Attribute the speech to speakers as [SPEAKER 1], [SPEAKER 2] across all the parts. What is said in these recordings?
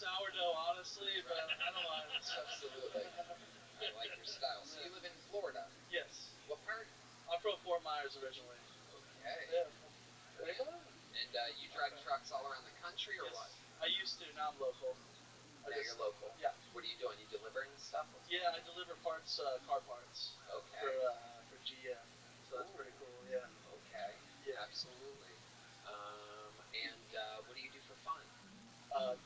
[SPEAKER 1] sourdough, honestly, but I don't mind.
[SPEAKER 2] Absolutely. I like your style. So you live in Florida.
[SPEAKER 1] Yes.
[SPEAKER 2] What part?
[SPEAKER 1] I'm from Fort Myers originally.
[SPEAKER 2] Okay.
[SPEAKER 1] Yeah.
[SPEAKER 2] And you drive trucks all around the country, or
[SPEAKER 1] Yes.
[SPEAKER 2] what?
[SPEAKER 1] I used to. Now I'm local.
[SPEAKER 2] Now you're local.
[SPEAKER 1] Yeah.
[SPEAKER 2] What are you doing? You delivering stuff?
[SPEAKER 1] Yeah, I deliver parts, car parts.
[SPEAKER 2] Okay.
[SPEAKER 1] For GM. So that's pretty cool. Yeah.
[SPEAKER 2] Okay.
[SPEAKER 1] Yeah.
[SPEAKER 2] Absolutely. And what do you do for fun?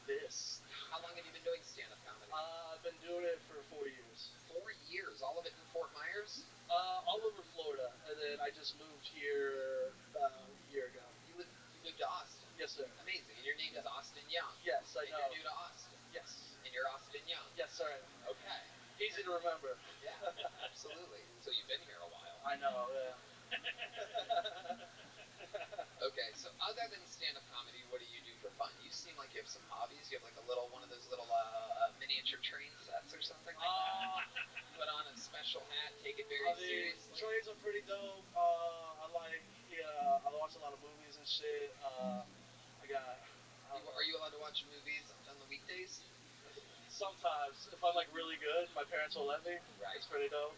[SPEAKER 1] This.
[SPEAKER 2] How long have you been doing stand-up comedy?
[SPEAKER 1] I've been doing it for 4 years.
[SPEAKER 2] 4 years. All of it in Fort Myers?
[SPEAKER 1] All over Florida, and then I just moved here about a year ago.
[SPEAKER 2] You moved to Austin?
[SPEAKER 1] Yes, sir.
[SPEAKER 2] Amazing. And your name is Austin Young?
[SPEAKER 1] Yes, I know.
[SPEAKER 2] And you're new to Austin?
[SPEAKER 1] Yes.
[SPEAKER 2] And you're Austin Young?
[SPEAKER 1] Yes, sir.
[SPEAKER 2] Okay.
[SPEAKER 1] Easy to remember.
[SPEAKER 2] Yeah, absolutely. So you've been here a while.
[SPEAKER 1] I know, yeah.
[SPEAKER 2] Okay, so other than stand-up comedy, what do you do for fun? You seem like you have some hobbies. You have like one of those little miniature train sets or something like that. Put on a special hat, take it very seriously.
[SPEAKER 1] Trains are pretty dope. I watch a lot of movies and shit.
[SPEAKER 2] Are you allowed to watch movies on the weekdays?
[SPEAKER 1] Sometimes, if I'm like really good, my parents will let me.
[SPEAKER 2] Right.
[SPEAKER 1] It's pretty dope.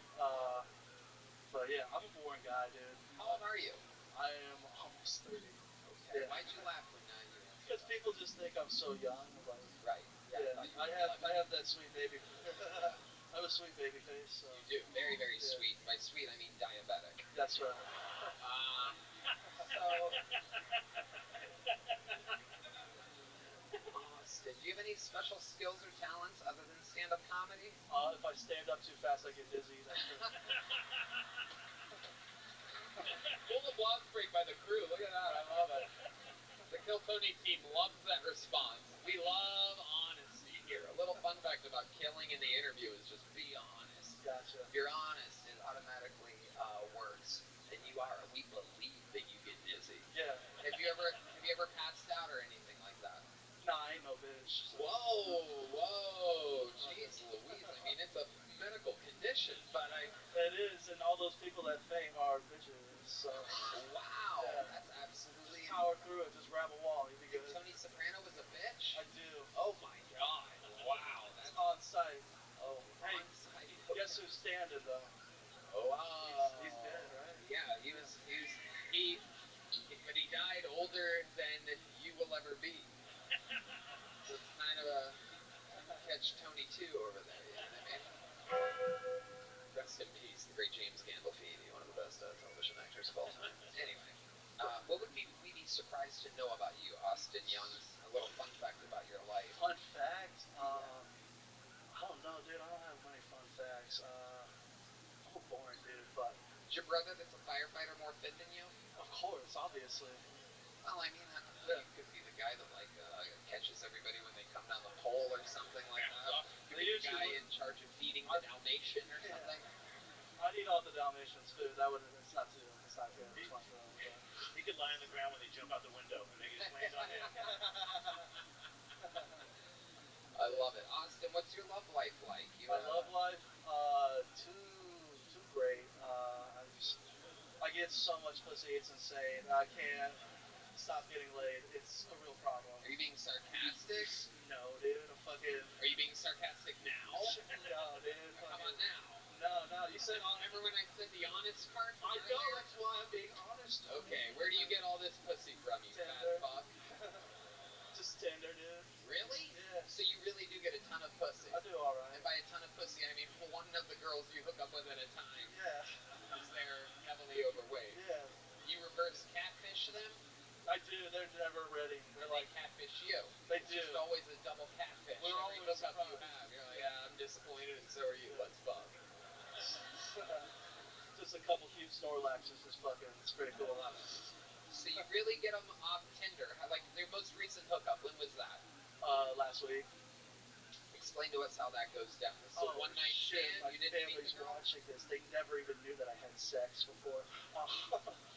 [SPEAKER 1] But yeah, I'm a boring guy, dude.
[SPEAKER 2] How old are you?
[SPEAKER 1] I am almost 30.
[SPEAKER 2] Okay. Yeah. Why'd you laugh when you answered?
[SPEAKER 1] Because people just think I'm so young. Like,
[SPEAKER 2] right. Yeah.
[SPEAKER 1] I have that sweet baby. I have a sweet baby face. So.
[SPEAKER 2] You do. Very, very sweet. By sweet, I mean diabetic.
[SPEAKER 1] That's right.
[SPEAKER 2] Austin, do you have any special skills or talents other than stand-up comedy?
[SPEAKER 1] If I stand up too fast, I get dizzy. That's true.
[SPEAKER 2] Full applause break by the crew. Look at that. I love it. The Kill Tony team loves that response. We love honesty here. A little fun fact about killing in the interview is just be honest.
[SPEAKER 1] Gotcha.
[SPEAKER 2] If you're honest, it automatically works. And you are. We believe that you get dizzy.
[SPEAKER 1] Yeah.
[SPEAKER 2] Have you ever passed out or anything like that?
[SPEAKER 1] Nah, I ain't no bitch. So.
[SPEAKER 2] Whoa, jeez Louise. I mean, it's a medical condition, but
[SPEAKER 1] It is, and all those people that faint are bitches. So.
[SPEAKER 2] Wow,
[SPEAKER 1] yeah.
[SPEAKER 2] That's absolutely.
[SPEAKER 1] Power through it. Just grab a wall. You'll be good.
[SPEAKER 2] Tony Soprano was a bitch.
[SPEAKER 1] I do.
[SPEAKER 2] Oh my God! Wow,
[SPEAKER 1] that's on site.
[SPEAKER 2] Oh,
[SPEAKER 1] hey,
[SPEAKER 2] on site. Okay.
[SPEAKER 1] Guess who's standing though?
[SPEAKER 2] Oh wow.
[SPEAKER 1] He's dead, right?
[SPEAKER 2] Yeah, but he died older than you will ever be. So it's kind of a catch Tony 2 over there. You know what I mean? Rest in peace, the great James Gandolfini, one of the best television actors of all time. Anyway, what would we be surprised to know about you, Austin Young? A little fun fact about your life.
[SPEAKER 1] Fun fact? I don't know, dude. I don't have many fun facts. I'm a boring dude, but.
[SPEAKER 2] Is your brother that's a firefighter more fit than you?
[SPEAKER 1] Of course, obviously.
[SPEAKER 2] Well, I mean, you could be the guy that catches everybody when they come down the pole or something like that. You could be the guy in charge of feeding the Dalmatian or something.
[SPEAKER 1] I'd eat all the Dalmatians' food. It's not good. It's not for them.
[SPEAKER 3] He could lie on the ground when they jump out the window and they just land on him.
[SPEAKER 2] I love it. Austin, what's your love life like?
[SPEAKER 1] My love life? Too great. I get so much pussy, it's insane. I can't stop getting laid. It's a real problem.
[SPEAKER 2] Are you being sarcastic?
[SPEAKER 1] No, dude. I'm fucking.
[SPEAKER 2] Are you being sarcastic now?
[SPEAKER 1] No, dude.
[SPEAKER 2] Come on now.
[SPEAKER 1] No. You said
[SPEAKER 2] remember when I said the honest part?
[SPEAKER 1] I know. That's why I'm being honest.
[SPEAKER 2] Okay. Where do you get all this pussy from, you fat fuck?
[SPEAKER 1] Just Tinder, dude.
[SPEAKER 2] Really?
[SPEAKER 1] Yeah.
[SPEAKER 2] So you really do get a ton of pussy?
[SPEAKER 1] I do alright.
[SPEAKER 2] And by a ton of pussy, I mean one of the girls you hook up with at a time.
[SPEAKER 1] Yeah.
[SPEAKER 2] Is they're heavily overweight.
[SPEAKER 1] Yeah.
[SPEAKER 2] You reverse catfish them?
[SPEAKER 1] I do. They're never ready. They're like
[SPEAKER 2] catfish you.
[SPEAKER 1] They
[SPEAKER 2] it's
[SPEAKER 1] do.
[SPEAKER 2] Just always a double catfish.
[SPEAKER 1] We're
[SPEAKER 2] Every
[SPEAKER 1] always
[SPEAKER 2] hookup you have, you're like, yeah, I'm disappointed, and so are you. Let's fuck.
[SPEAKER 1] Just a couple cute Snorlaxes, just fucking. It's pretty cool.
[SPEAKER 2] So you really get them off Tinder? Like your most recent hookup? When was that?
[SPEAKER 1] Last week.
[SPEAKER 2] Explain to us how that goes down. This is a one night stand.
[SPEAKER 1] You didn't meet the girl? Watching this. They never even knew that I had sex before.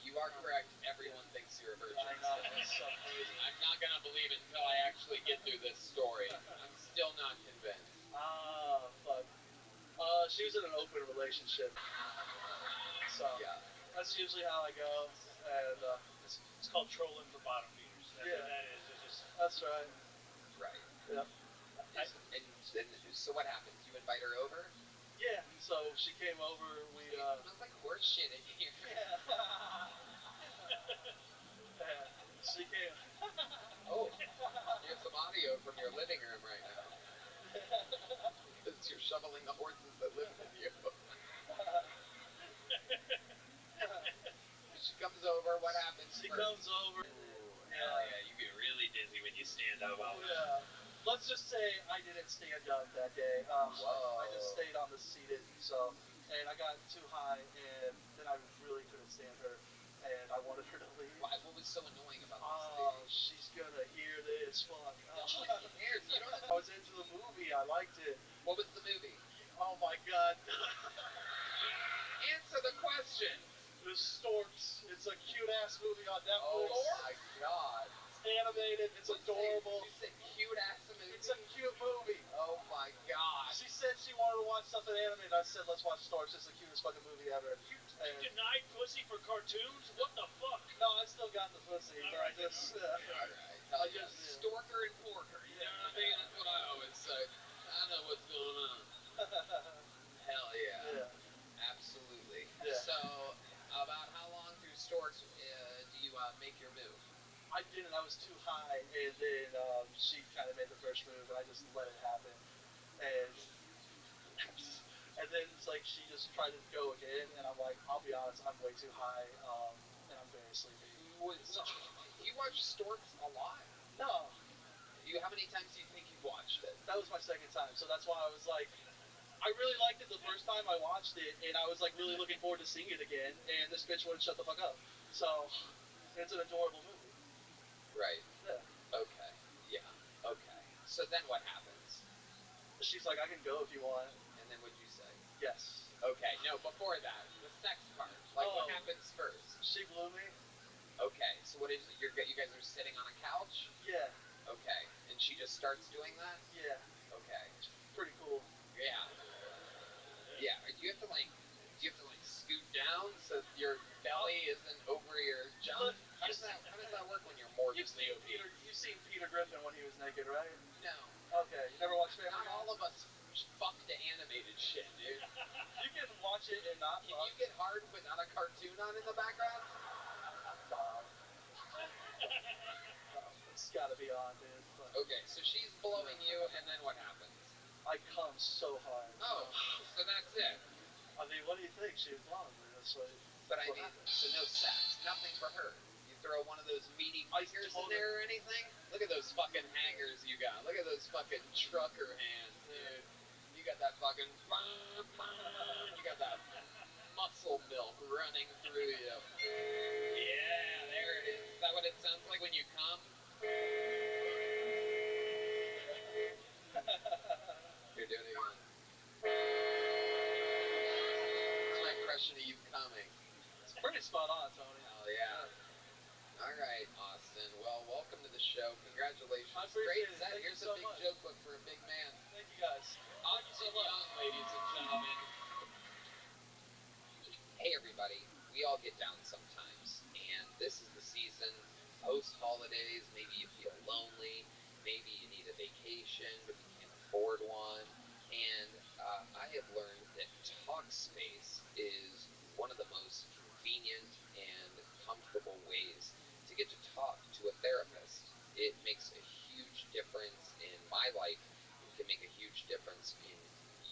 [SPEAKER 2] You are correct. Everyone thinks you're a virgin.
[SPEAKER 1] I know. It's so crazy.
[SPEAKER 2] I'm not gonna believe it until I actually get through this story. I'm still not convinced.
[SPEAKER 1] Fuck. She was in an open relationship. So
[SPEAKER 2] yeah.
[SPEAKER 1] That's usually how I go. And
[SPEAKER 3] it's called trolling for bottom feeders. That's what that is. It's just.
[SPEAKER 1] That's right.
[SPEAKER 2] Right.
[SPEAKER 1] Yep.
[SPEAKER 2] So what happens? You invite her over?
[SPEAKER 1] Yeah, so she came over.
[SPEAKER 2] It smells like horse shit in here.
[SPEAKER 1] Yeah. She came.
[SPEAKER 2] Oh, you have some audio from your living room right now. Because you're shoveling the horses that live with you. She comes over, what happens
[SPEAKER 1] She
[SPEAKER 2] first?
[SPEAKER 1] comes over.
[SPEAKER 2] Ooh, hell yeah, you get really dizzy when you stand up.
[SPEAKER 1] Oh yeah. Let's just say I didn't stand up that day.
[SPEAKER 2] Whoa.
[SPEAKER 1] I just stayed on the seated. So, and I got too high, and then I really couldn't stand her, and I wanted her to leave.
[SPEAKER 2] Why? What was so annoying about this
[SPEAKER 1] Oh,
[SPEAKER 2] lady?
[SPEAKER 1] she's gonna hear this. Fuck.
[SPEAKER 2] Nobody cares. You don't
[SPEAKER 1] I was into the movie. I liked it.
[SPEAKER 2] What was the movie?
[SPEAKER 1] Oh my god.
[SPEAKER 2] Answer the question.
[SPEAKER 1] The Storks. It's a cute ass movie on Netflix.
[SPEAKER 2] Oh my god.
[SPEAKER 1] It's animated. It's adorable.
[SPEAKER 2] You said cute ass movie?
[SPEAKER 1] It's a cute movie.
[SPEAKER 2] Oh my god.
[SPEAKER 1] She said she wanted to watch something animated. I said, let's watch Storks. It's the cutest fucking movie ever.
[SPEAKER 3] You denied pussy for cartoons? What the fuck?
[SPEAKER 1] No, I still got the pussy.
[SPEAKER 3] Alright,
[SPEAKER 1] I just,
[SPEAKER 2] Alright. Hell
[SPEAKER 1] I
[SPEAKER 2] yeah.
[SPEAKER 1] just,
[SPEAKER 2] Storker and porker. You know what I mean? That's what I always say. I know what's going on. Hell yeah.
[SPEAKER 1] Yeah.
[SPEAKER 2] Absolutely.
[SPEAKER 1] Yeah.
[SPEAKER 2] So, about how long through Storks do you make your move?
[SPEAKER 1] I didn't. I was too high, and then she kind of made the first move, and I just let it happen. And and then it's like she just tried to go again, and I'm like, I'll be honest, I'm way too high, and I'm very sleepy. So,
[SPEAKER 2] You watch Storks a lot?
[SPEAKER 1] no,
[SPEAKER 2] How many times do you think you've watched it?
[SPEAKER 1] that was my second time, so that's why I was like, I really liked it the first time I watched it, and I was like really looking forward to seeing it again, and this bitch wouldn't shut the fuck up. So, it's an adorable movie.
[SPEAKER 2] Right.
[SPEAKER 1] Yeah.
[SPEAKER 2] Okay. Yeah. Okay. So then what happens?
[SPEAKER 1] She's like, I can go if you want.
[SPEAKER 2] And then what'd you say?
[SPEAKER 1] Yes.
[SPEAKER 2] Okay. No, before that, the sex part. Like, what happens first?
[SPEAKER 1] She blew me.
[SPEAKER 2] Okay. So what is it? You guys are sitting on a couch?
[SPEAKER 1] Yeah.
[SPEAKER 2] Okay. And she just starts doing that?
[SPEAKER 1] Yeah.
[SPEAKER 2] Okay.
[SPEAKER 1] Pretty cool.
[SPEAKER 2] Yeah. Yeah. Do you have to like scoot down so your belly isn't over your junk? How does that work when you're morbidly obese?
[SPEAKER 1] You've seen Peter Griffin when he was naked, right?
[SPEAKER 2] No.
[SPEAKER 1] Okay. You never watched Family Guy?
[SPEAKER 2] Not all of us fuck the animated shit, dude.
[SPEAKER 1] You can watch it and not
[SPEAKER 2] Can you get hard without a cartoon on in the background?
[SPEAKER 1] No. It's gotta be on, dude. But
[SPEAKER 2] Okay, so she's blowing you, and then what happens?
[SPEAKER 1] I come so hard.
[SPEAKER 2] Oh, so that's it.
[SPEAKER 1] I mean, what do you think? She was blowing me. That's what.
[SPEAKER 2] But I mean, so no sex, nothing for her. You throw one of those meaty fingers in there or anything? Look at those fucking hangers you got. Look at those fucking trucker hands, dude. You got that fucking, you got that muscle milk running through you. Yeah, there it is. Is that what it sounds like when you come? You're doing it again. That's my impression of you coming.
[SPEAKER 1] It's pretty spot on, Tony.
[SPEAKER 2] Hell yeah. All right, Austin. Well, welcome to the show. Congratulations.
[SPEAKER 1] I appreciate
[SPEAKER 2] Great
[SPEAKER 1] it.
[SPEAKER 2] set.
[SPEAKER 1] Thank
[SPEAKER 2] Here's
[SPEAKER 1] you
[SPEAKER 2] a
[SPEAKER 1] so
[SPEAKER 2] big
[SPEAKER 1] much.
[SPEAKER 2] joke book for a big man.
[SPEAKER 1] Thank you guys.
[SPEAKER 2] Austin Young, ladies and gentlemen. Hey, everybody. We all get down sometimes, and this is the season. Post-holidays, maybe you feel lonely. Maybe you need a vacation, but you can't afford one. And I have learned that Talkspace is one of the most convenient and comfortable ways to get to talk to a therapist. It makes a huge difference in my life and can make a huge difference in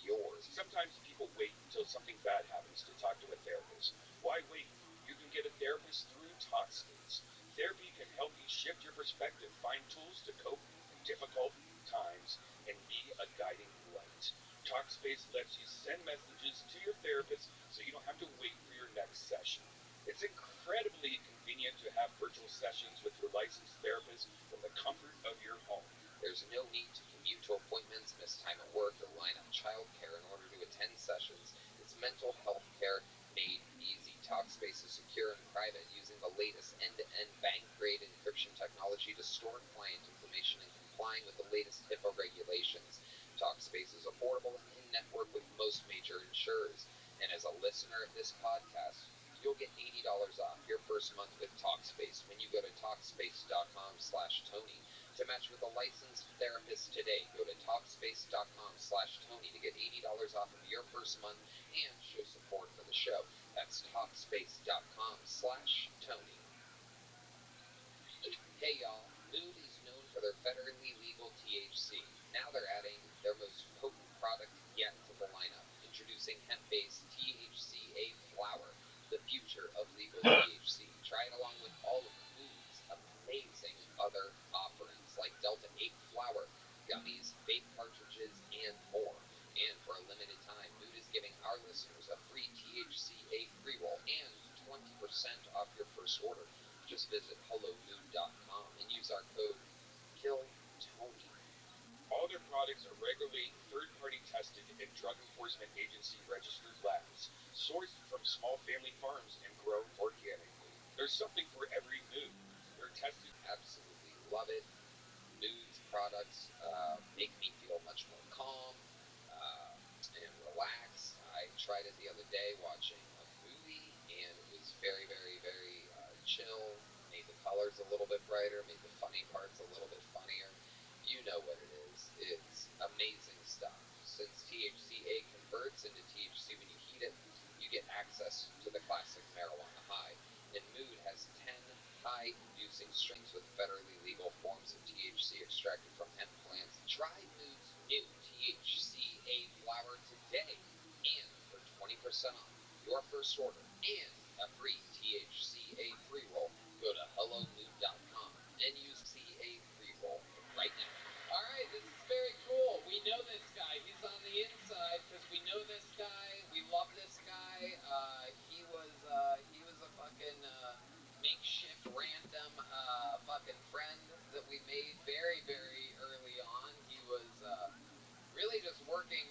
[SPEAKER 2] yours.
[SPEAKER 4] Sometimes people wait until something bad happens to talk to a therapist. Why wait? You can get a therapist through Talkspace. Therapy can help you shift your perspective, find tools to cope in difficult times, and be a guiding light. Talkspace lets you send messages to your therapist so you don't have to wait for your next session. It's incredibly convenient to have virtual sessions with your licensed therapist from the comfort of your home.
[SPEAKER 2] There's no need to commute to appointments, miss time at work, or line up childcare in order to attend sessions. It's mental health care made easy. Talkspace is secure and private, using the latest end-to-end bank-grade encryption technology to store client information and complying with the latest HIPAA regulations. Talkspace is affordable and in-network with most major insurers. And as a listener of this podcast, you'll get $80 off your first month with Talkspace when you go to Talkspace.com/Tony. To match with a licensed therapist today, go to Talkspace TalkSpace.com/Tony to get $80 off of your first month and show support for the show. That's TalkSpace.com/Tony. Hey y'all, Mood is known for their federally legal THC. Now they're adding their most potent product yet to the lineup, introducing hemp-based THCA flower, the future of legal THC. Try it along with all of Mood's amazing other offerings like Delta 8 flower, gummies, vape cartridges, and more. And for a limited time, Mood is giving our listeners a free THCA pre-roll and 20% off your first order. Just visit hellomood.com and use our code KILLTONY.
[SPEAKER 4] All their products are regularly third-party tested in Drug Enforcement Agency registered labs, sourced from small family farms and grown organically. There's something for every mood. They're tested.
[SPEAKER 2] Absolutely love it. Mood's products make me feel much more calm and relaxed. I tried it the other day watching a movie, and it was very, very, very chill. Made the colors a little bit brighter, made the funny parts a little bit funnier. You know what it is. It's amazing stuff. Since THCA converts into THC when you heat it, you get access to the classic marijuana high. And Mood has 10 high-inducing strains with federally legal forms of THC extracted from hemp plants. Try Mood's new THCA flower today, and for 20% off your first order and a free THCA pre-roll, go to hellomood.com and use CA pre-roll right now. All right, this is very cool. We know this guy. He's on the inside because we know this guy. We love this guy. He was a fucking makeshift random fucking friend that we made very, very early on. He was really just working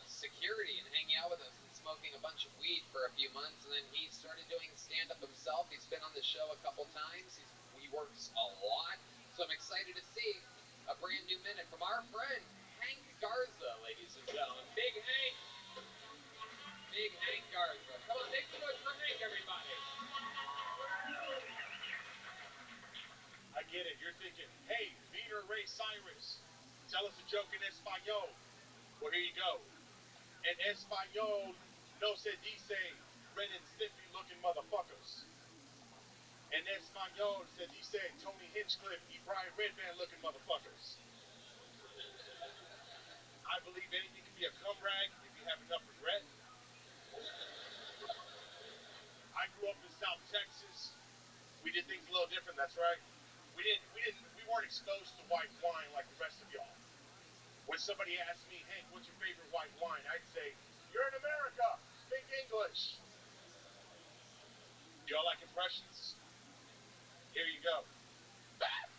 [SPEAKER 2] security and hanging out with us and smoking a bunch of weed for a few months, and then he started doing stand-up himself. He's been on the show a couple times. He works a lot, so I'm excited to see a brand new minute from our friend Hank Garza, ladies and gentlemen. Big Hank. Big Hank Garza. Come on, make some noise for Hank, everybody.
[SPEAKER 3] I get it. You're thinking, hey, Wiener Ray Cyrus, tell us a joke in Espanol. Well, here you go. En Espanol no se dice Ren and Stimpy looking motherfuckers. En Espanol se dice Tony Hinchcliffe y Brian Redband looking motherfuckers. I believe anything can be a cum rag if you have enough regret. I grew up in South Texas. We did things a little different, that's right. We weren't exposed to white wine like the rest of y'all. When somebody asked me, Hank, what's your favorite white wine? I'd say, you're in America, speak English. Do y'all like impressions? Here you go. That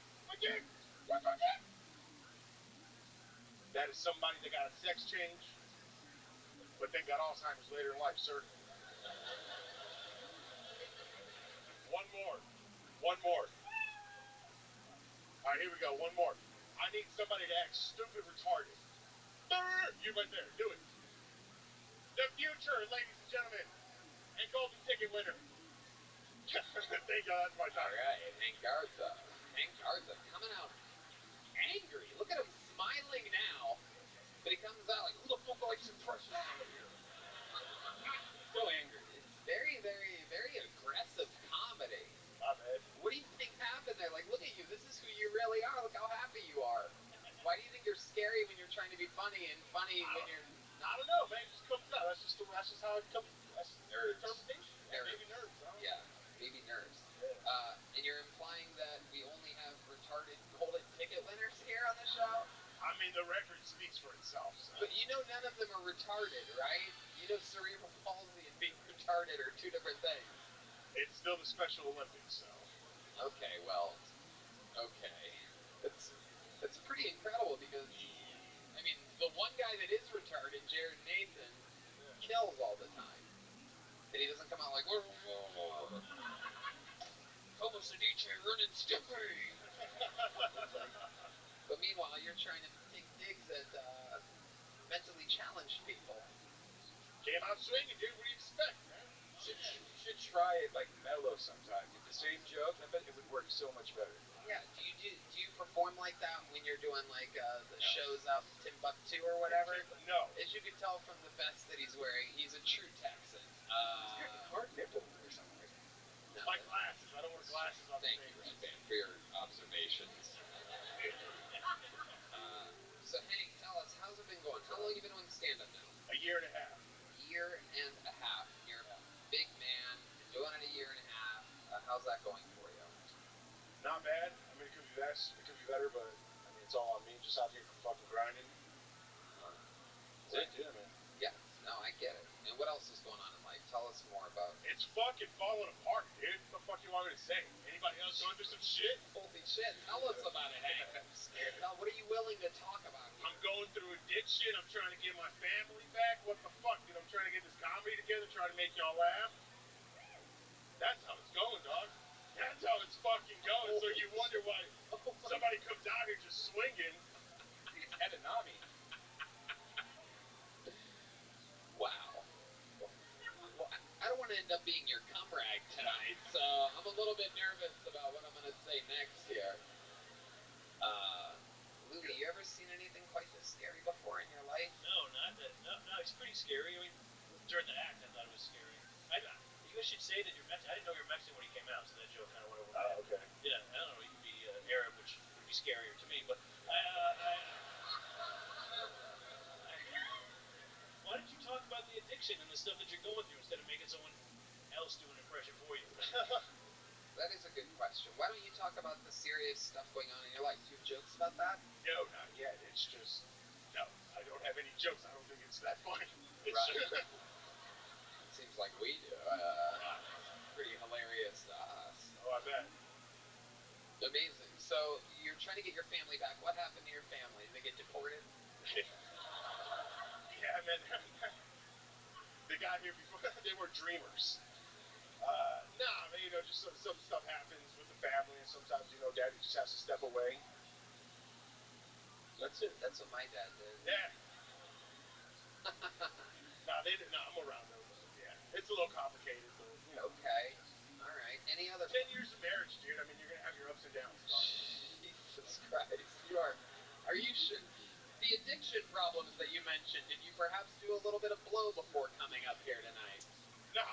[SPEAKER 3] is somebody that got a sex change, but then got Alzheimer's later in life, sir. One more. All right, here we go. One more. I need somebody to act stupid retarded. You right there. Do it. The future, ladies and gentlemen. And golden ticket winner. Thank you. That's my time.
[SPEAKER 2] All right, Hank Garza. Hank Garza coming out angry. Look at him smiling now. But he comes out like, who the fuck likes impressions out here? So angry. It's very, very, very aggressive comedy.
[SPEAKER 3] My bad.
[SPEAKER 2] What do you think happened there? Like, look at you. This is who you really are. Look how happy you are. Why do you think you're scary when you're trying to be funny and funny when you're
[SPEAKER 3] I don't know, man. It just comes out. That's just how it comes. That's
[SPEAKER 4] Nerds.
[SPEAKER 3] interpretation.
[SPEAKER 2] Nerds.
[SPEAKER 3] Maybe nerds. I don't know.
[SPEAKER 2] Yeah, maybe nerds. And you're implying that we only have retarded golden ticket winners here on the show?
[SPEAKER 3] I mean, the record speaks for itself. So.
[SPEAKER 2] But you know none of them are retarded, right? You know cerebral palsy and being retarded are two different things.
[SPEAKER 3] It's still the Special Olympics, so.
[SPEAKER 2] Okay, well, okay. That's pretty incredible because, I mean, the one guy that is retarded, Jared Nathan, kills all the time. And he doesn't come out like, como se dice, Ren and Stimpy. But meanwhile, you're trying to take digs at mentally challenged people.
[SPEAKER 3] Came out swinging, dude. What do you expect, man?
[SPEAKER 4] Should try it like mellow sometimes. If the same joke, I bet it would work so much better.
[SPEAKER 2] Yeah. Do you perform like that when you're doing like the shows out in Timbuktu or whatever?
[SPEAKER 3] No.
[SPEAKER 2] As you can tell from the vest that he's wearing, he's a true Texan.
[SPEAKER 4] He's got a hard nipple or something like that.
[SPEAKER 2] No,
[SPEAKER 3] My glasses. I don't wear glasses on
[SPEAKER 2] thank
[SPEAKER 3] stage.
[SPEAKER 2] you, Red Band, for your observations. So Hank, tell us, how's it been going? How long have you been doing stand-up now?
[SPEAKER 3] A year and a half.
[SPEAKER 2] Year and a half. You're a big man, been doing it a year and a half. How's that going for you?
[SPEAKER 3] Not bad. I mean, it could be best. It could be better, but I mean, it's all on me. Just out here fucking grinding. That's it, man.
[SPEAKER 2] Yeah. No, I get it. And what else is going on in life? Tell us more about it.
[SPEAKER 3] It's fucking falling apart, dude. What the fuck you want me to say? Anybody else going through some shit?
[SPEAKER 2] Holy shit, tell us about it, Hank. I'm scared. Now, what are you willing to talk about here?
[SPEAKER 3] I'm going through addiction. I'm trying to get my family back. What the fuck, dude? I'm trying to get this comedy together, trying to make y'all laugh. That's how it's going, dog. That's how it's fucking going. So you wonder why somebody comes out here just swinging.
[SPEAKER 4] It's Edinami.
[SPEAKER 2] Wow. Well, I don't want to end up being your cum rag tonight, so I'm a little bit nervous about what I'm going to say next here. Louie, you ever seen anything quite this scary before in your life?
[SPEAKER 5] No, not that. No, it's pretty scary. I mean, during the act, I thought it was scary. You should say that you're Mexican. I didn't know you were Mexican when you came out, so that joke kind of went over my head.
[SPEAKER 3] Okay.
[SPEAKER 5] Yeah, I don't know. You could be Arab, which would be scarier to me. But why did you talk about the addiction and the stuff that you're going through instead of making someone else do an impression for you?
[SPEAKER 2] That is a good question. Why don't you talk about the serious stuff going on in your life? Do you have jokes about that?
[SPEAKER 3] No, not yet. It's just, no, I don't have any jokes. I don't think it's that funny. It's
[SPEAKER 2] Right. It seems like we do. Pretty hilarious to us.
[SPEAKER 3] Oh, I bet.
[SPEAKER 2] Amazing. So you're trying to get your family back. What happened to your family? Did they get deported?
[SPEAKER 3] Yeah, man. They got here before. They were dreamers. Nah, man, just some stuff happens with the family, and sometimes, daddy just has to step away.
[SPEAKER 2] That's it. That's what my dad did.
[SPEAKER 3] Yeah. Nah, I'm around though, but yeah. It's a little complicated, but,
[SPEAKER 2] Okay. All right. Any other...
[SPEAKER 3] 10 years of marriage, dude. I mean, you're going to have your ups and downs.
[SPEAKER 2] Jesus Christ. You are... Are you sure? The addiction problems that you mentioned, did you perhaps do a little bit of blow before coming up here tonight?
[SPEAKER 3] No.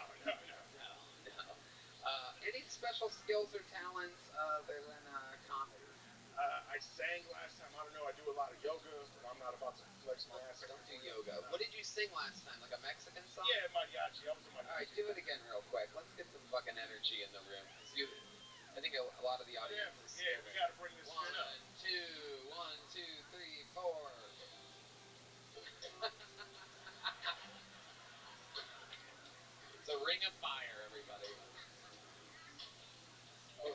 [SPEAKER 2] Any special skills or talents other than comedy?
[SPEAKER 3] I sang last time. I don't know. I do a lot of yoga, but I'm not about to flex my ass.
[SPEAKER 2] Don't do yoga. What did you sing last time? Like a Mexican song?
[SPEAKER 3] Yeah, mariachi. I was a mariachi.
[SPEAKER 2] All right, do it again real quick. Let's get some fucking energy in the room. I think a lot of the audience is
[SPEAKER 3] Yeah, we got to bring this shit up.
[SPEAKER 2] 1, 2, 3, 4. It's a ring of fire, everybody.
[SPEAKER 3] I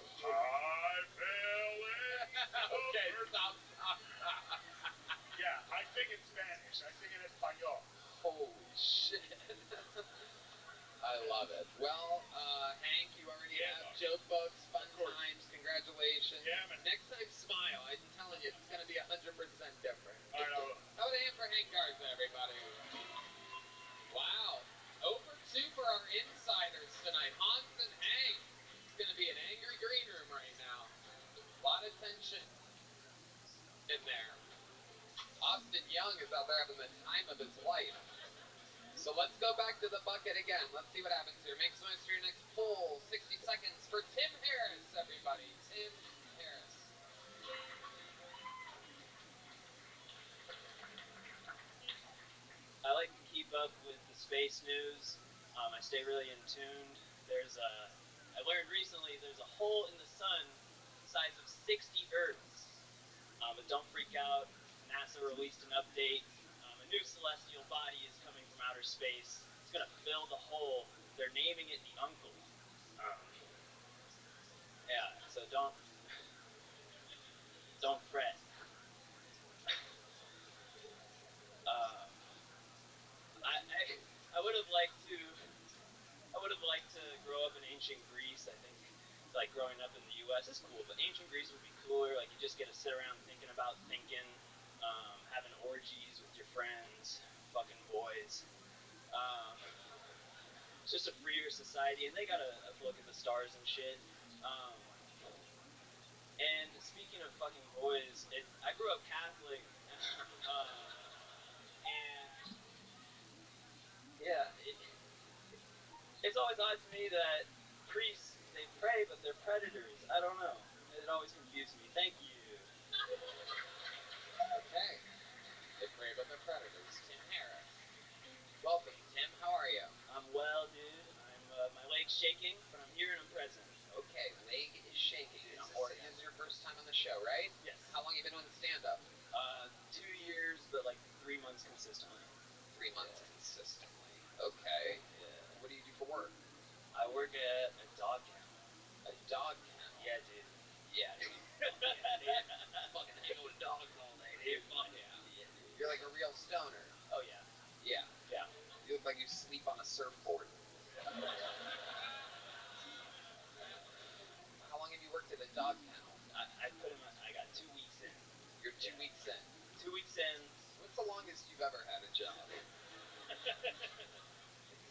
[SPEAKER 3] fell in.
[SPEAKER 2] Okay, stop.
[SPEAKER 3] Yeah, I sing in Spanish. I sing in Espanol.
[SPEAKER 2] Holy shit. I love it. Well, Hank, you already have joke books, fun times, congratulations.
[SPEAKER 3] Yeah, man.
[SPEAKER 2] Next time, smile. I'm telling you, it's going to be 100% different.
[SPEAKER 3] All right, I will.
[SPEAKER 2] How about a hand for Hank Garza, everybody? Wow. Over 2 for our insiders tonight. Hans and Hank. It's going to be an angry green room right now. A lot of tension in there. Austin Young is out there having the time of his life. So let's go back to the bucket again. Let's see what happens here. Make some noise for your next pull. 60 seconds for Tim Harris, everybody. Tim Harris.
[SPEAKER 5] I like to keep up with the space news. I stay really in tune. I learned recently there's a hole in the sun the size of 60 Earths. But don't freak out. NASA released an update. A new celestial body is coming from outer space. It's going to fill the hole. They're naming it the Uncle. Yeah, so don't fret. I would have liked to grow up in ancient Greece. I think like growing up in the U.S. is cool, but ancient Greece would be cooler. Like you just get to sit around thinking about thinking, having orgies with your friends, fucking boys. It's just a freer society, and they got a look at the stars and shit. And speaking of fucking boys, I grew up Catholic, and yeah, it's always odd to me that priests, they pray, but they're predators. I don't know. It always confused me. Thank you.
[SPEAKER 2] Okay. They pray about the predators. Tim Harris. Welcome, Tim. How are you?
[SPEAKER 5] I'm well, dude. My leg's shaking, but I'm here and I'm present.
[SPEAKER 2] Okay, leg is shaking.
[SPEAKER 5] Dude,
[SPEAKER 2] This is your first time on the show, right?
[SPEAKER 5] Yes.
[SPEAKER 2] How long have you been doing stand-up?
[SPEAKER 5] 2 years, but like 3 months consistently.
[SPEAKER 2] 3 months consistently. Okay.
[SPEAKER 5] Yeah.
[SPEAKER 2] What do you do for work?
[SPEAKER 5] I work at a dog kennel.
[SPEAKER 2] A dog kennel.
[SPEAKER 5] Yeah, dude.
[SPEAKER 2] Yeah, dude. Fuck yeah, dude. Fucking hanging with dogs all day, dude. Fuck yeah.
[SPEAKER 5] Yeah, dude.
[SPEAKER 2] You're like a real stoner.
[SPEAKER 5] Oh, yeah.
[SPEAKER 2] Yeah.
[SPEAKER 5] Yeah.
[SPEAKER 2] You look like you sleep on a surfboard. How long have you worked at a dog kennel?
[SPEAKER 5] I got 2 weeks in.
[SPEAKER 2] You're 2 weeks in.
[SPEAKER 5] 2 weeks in.
[SPEAKER 2] What's the longest you've ever had a job? Because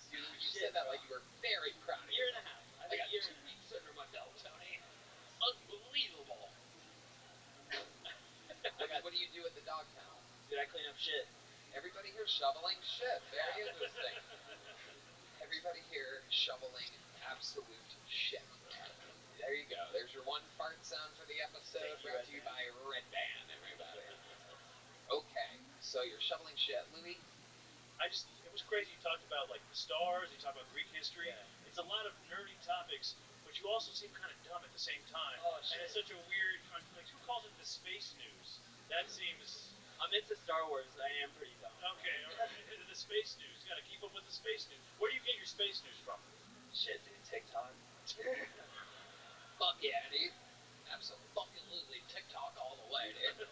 [SPEAKER 2] you
[SPEAKER 5] Shit,
[SPEAKER 2] said that
[SPEAKER 5] bro.
[SPEAKER 2] like you were very proud of
[SPEAKER 5] Year and
[SPEAKER 2] yourself.
[SPEAKER 5] a half.
[SPEAKER 2] I got 2 weeks under my belt, Tony. Unbelievable. What do you do at the dog kennel?
[SPEAKER 5] Dude, I clean up shit.
[SPEAKER 2] Everybody here shoveling shit. Very
[SPEAKER 5] Yeah.
[SPEAKER 2] interesting. Everybody here shoveling absolute shit. There you go. There's your one fart sound for the episode, brought to you by Red Band, everybody. Okay, so you're shoveling shit. Louis?
[SPEAKER 3] It was crazy. You talked about like the stars, you talked about Greek history.
[SPEAKER 5] Yeah.
[SPEAKER 3] It's a lot of nerdy topics, but you also seem kind of dumb at the same time.
[SPEAKER 5] Oh, shit.
[SPEAKER 3] And it's such a weird conflict. Who calls it the space news? That seems...
[SPEAKER 5] I'm into Star Wars. I am pretty dumb.
[SPEAKER 3] Okay, all right. The space news. You gotta keep up with the space news. Where do you get your space news from?
[SPEAKER 5] Shit, dude. TikTok.
[SPEAKER 2] Fuck yeah, dude. Absolutely TikTok all the way, dude.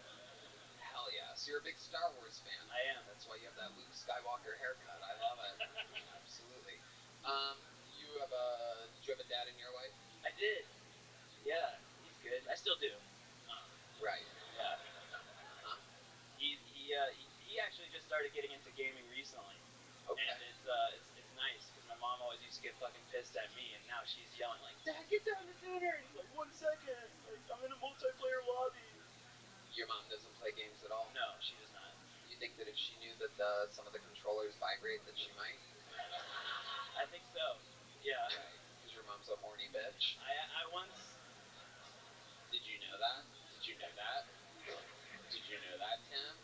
[SPEAKER 2] Hell yeah. So you're a big Star Wars fan.
[SPEAKER 5] I am.
[SPEAKER 2] That's why you have that Luke Skywalker haircut. I love it. Absolutely. Did you have a dad in your life?
[SPEAKER 5] I did. Yeah, he's good. I still do.
[SPEAKER 2] Right.
[SPEAKER 5] Yeah.
[SPEAKER 2] Huh?
[SPEAKER 5] He actually just started getting into gaming recently.
[SPEAKER 2] Okay.
[SPEAKER 5] And it's nice because my mom always used to get fucking pissed at me, and now she's yelling like, "Dad, get down to dinner!" And he's like, "1 second, like I'm in a multiplayer lobby."
[SPEAKER 2] Your mom doesn't play games at all?
[SPEAKER 5] No, she does not.
[SPEAKER 2] You think that if she knew that some of the controllers vibrate, that she might?
[SPEAKER 5] I think so. Yeah.
[SPEAKER 2] Right. Because your mom's a horny bitch.
[SPEAKER 5] I once.
[SPEAKER 2] Did you know that? Did you know that? Did you know that, Tim?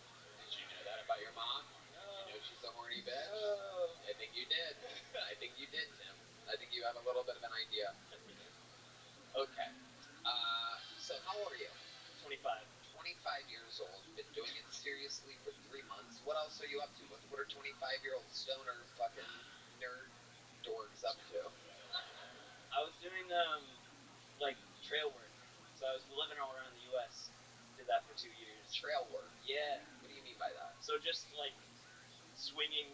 [SPEAKER 2] Did you know that about your mom?
[SPEAKER 5] No.
[SPEAKER 2] Did you know she's a horny bitch?
[SPEAKER 5] No.
[SPEAKER 2] I think you did. I think you did, Tim. I think you have a little bit of an idea. Okay. So how old are you?
[SPEAKER 5] 25.
[SPEAKER 2] 25 years old. Been doing it seriously for 3 months. What else are you up to? What are 25-year-old stoner fucking nerd dorks up to?
[SPEAKER 5] I was doing like trail work, so I was living all around the U.S. Did that for 2 years.
[SPEAKER 2] Trail work.
[SPEAKER 5] Yeah.
[SPEAKER 2] What do you mean by that?
[SPEAKER 5] So just like swinging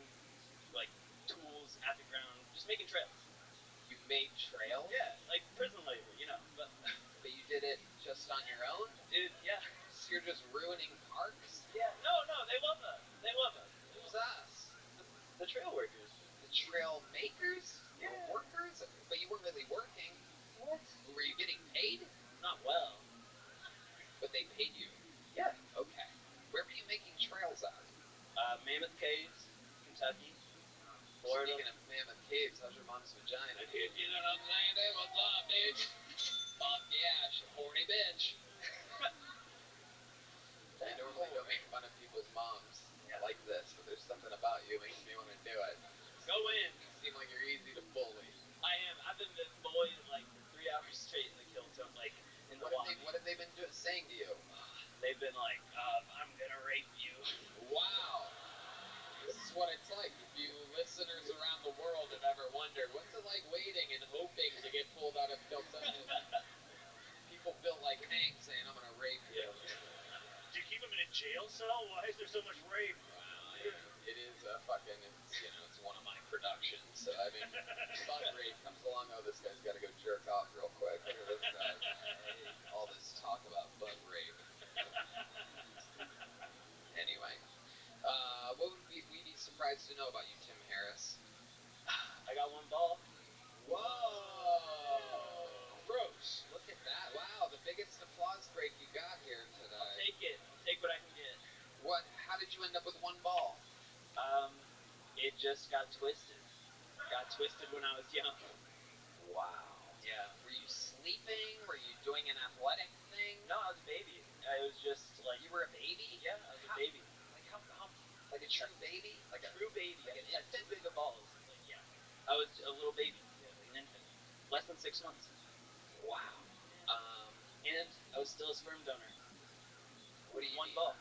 [SPEAKER 5] like tools at the ground, just making trails.
[SPEAKER 2] You made trails?
[SPEAKER 5] Yeah, like prison labor, you know. But
[SPEAKER 2] you did it just on your own?
[SPEAKER 5] dude, yeah.
[SPEAKER 2] So you're just ruining parks?
[SPEAKER 5] Yeah. No, they love us. They love us.
[SPEAKER 2] Who's us?
[SPEAKER 5] The trail workers.
[SPEAKER 2] The trail makers?
[SPEAKER 5] Yeah.
[SPEAKER 2] Or workers? But you weren't really working.
[SPEAKER 5] What?
[SPEAKER 2] Were you getting paid?
[SPEAKER 5] Not well.
[SPEAKER 2] But they paid you?
[SPEAKER 5] Yeah.
[SPEAKER 2] Okay. Where were you making trails at?
[SPEAKER 5] Mammoth Caves, Kentucky. Florida.
[SPEAKER 2] Speaking of Mammoth Caves, how's your mom's vagina, dude? You know what I'm saying, dude? What's up, dude? Fuck yeah, she's a horny bitch. I normally don't make fun of people's moms like this, but there's something about you that makes me want to do it.
[SPEAKER 5] Go in.
[SPEAKER 2] You seem like you're easy to bully.
[SPEAKER 5] I am. I've been bullied like for 3 hours straight in the kill zone, like in the lobby.
[SPEAKER 2] What have they been saying to you?
[SPEAKER 5] They've been like, I'm gonna rape you.
[SPEAKER 2] Wow. This is what it's like. If you listeners around the world have ever wondered, what's it like waiting and hoping to get pulled out of Kiltonian? People built like Hank saying, I'm going to rape you.
[SPEAKER 3] Do you keep him in a jail cell? Why is there so much rape?
[SPEAKER 2] Wow, it is it's one of my productions. So, I mean, bug rape comes along. Oh, this guy's got to go jerk off real quick. Look at this guy. All this talk about bug rape. Anyway. What would we be surprised to know about you, Tim Harris?
[SPEAKER 5] I got 1 ball.
[SPEAKER 2] Whoa! Gross. Look at that. Wow, the biggest applause up with one ball?
[SPEAKER 5] It just got twisted. Got twisted when I was young.
[SPEAKER 2] Wow.
[SPEAKER 5] Yeah.
[SPEAKER 2] Were you sleeping? Were you doing an athletic thing?
[SPEAKER 5] No, I was a baby. I was just like.
[SPEAKER 2] You were a baby?
[SPEAKER 5] Yeah, I was a baby.
[SPEAKER 2] Like how like a true baby?
[SPEAKER 5] Like a true baby.
[SPEAKER 2] Like
[SPEAKER 5] I
[SPEAKER 2] an
[SPEAKER 5] just had too
[SPEAKER 2] infant?
[SPEAKER 5] big of balls. Like, yeah. I was a little baby. Yeah, like an infant. Less than 6 months.
[SPEAKER 2] Wow.
[SPEAKER 5] And I was still a sperm donor.
[SPEAKER 2] What do you
[SPEAKER 5] One
[SPEAKER 2] mean?
[SPEAKER 5] ball.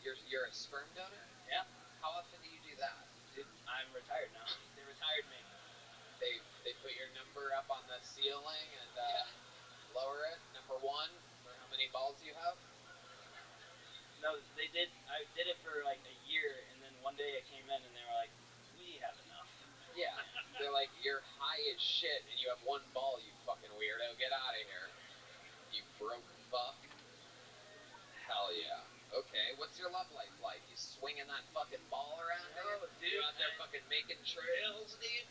[SPEAKER 2] You're a sperm donor?
[SPEAKER 5] Yeah.
[SPEAKER 2] How often do you do that?
[SPEAKER 5] Dude, I'm retired now. They retired me.
[SPEAKER 2] They put your number up on the ceiling and lower it. Number 1 for how many balls you have?
[SPEAKER 5] No, they did. I did it for like a year, and then one day I came in and they were like, "We have enough."
[SPEAKER 2] Yeah. They're like, you're high as shit and you have one ball, you fucking weirdo. Get out of here. You broke fuck. Hell yeah. Okay, what's your love life like? You swinging that fucking ball around, dude? You out there fucking making trails, dude?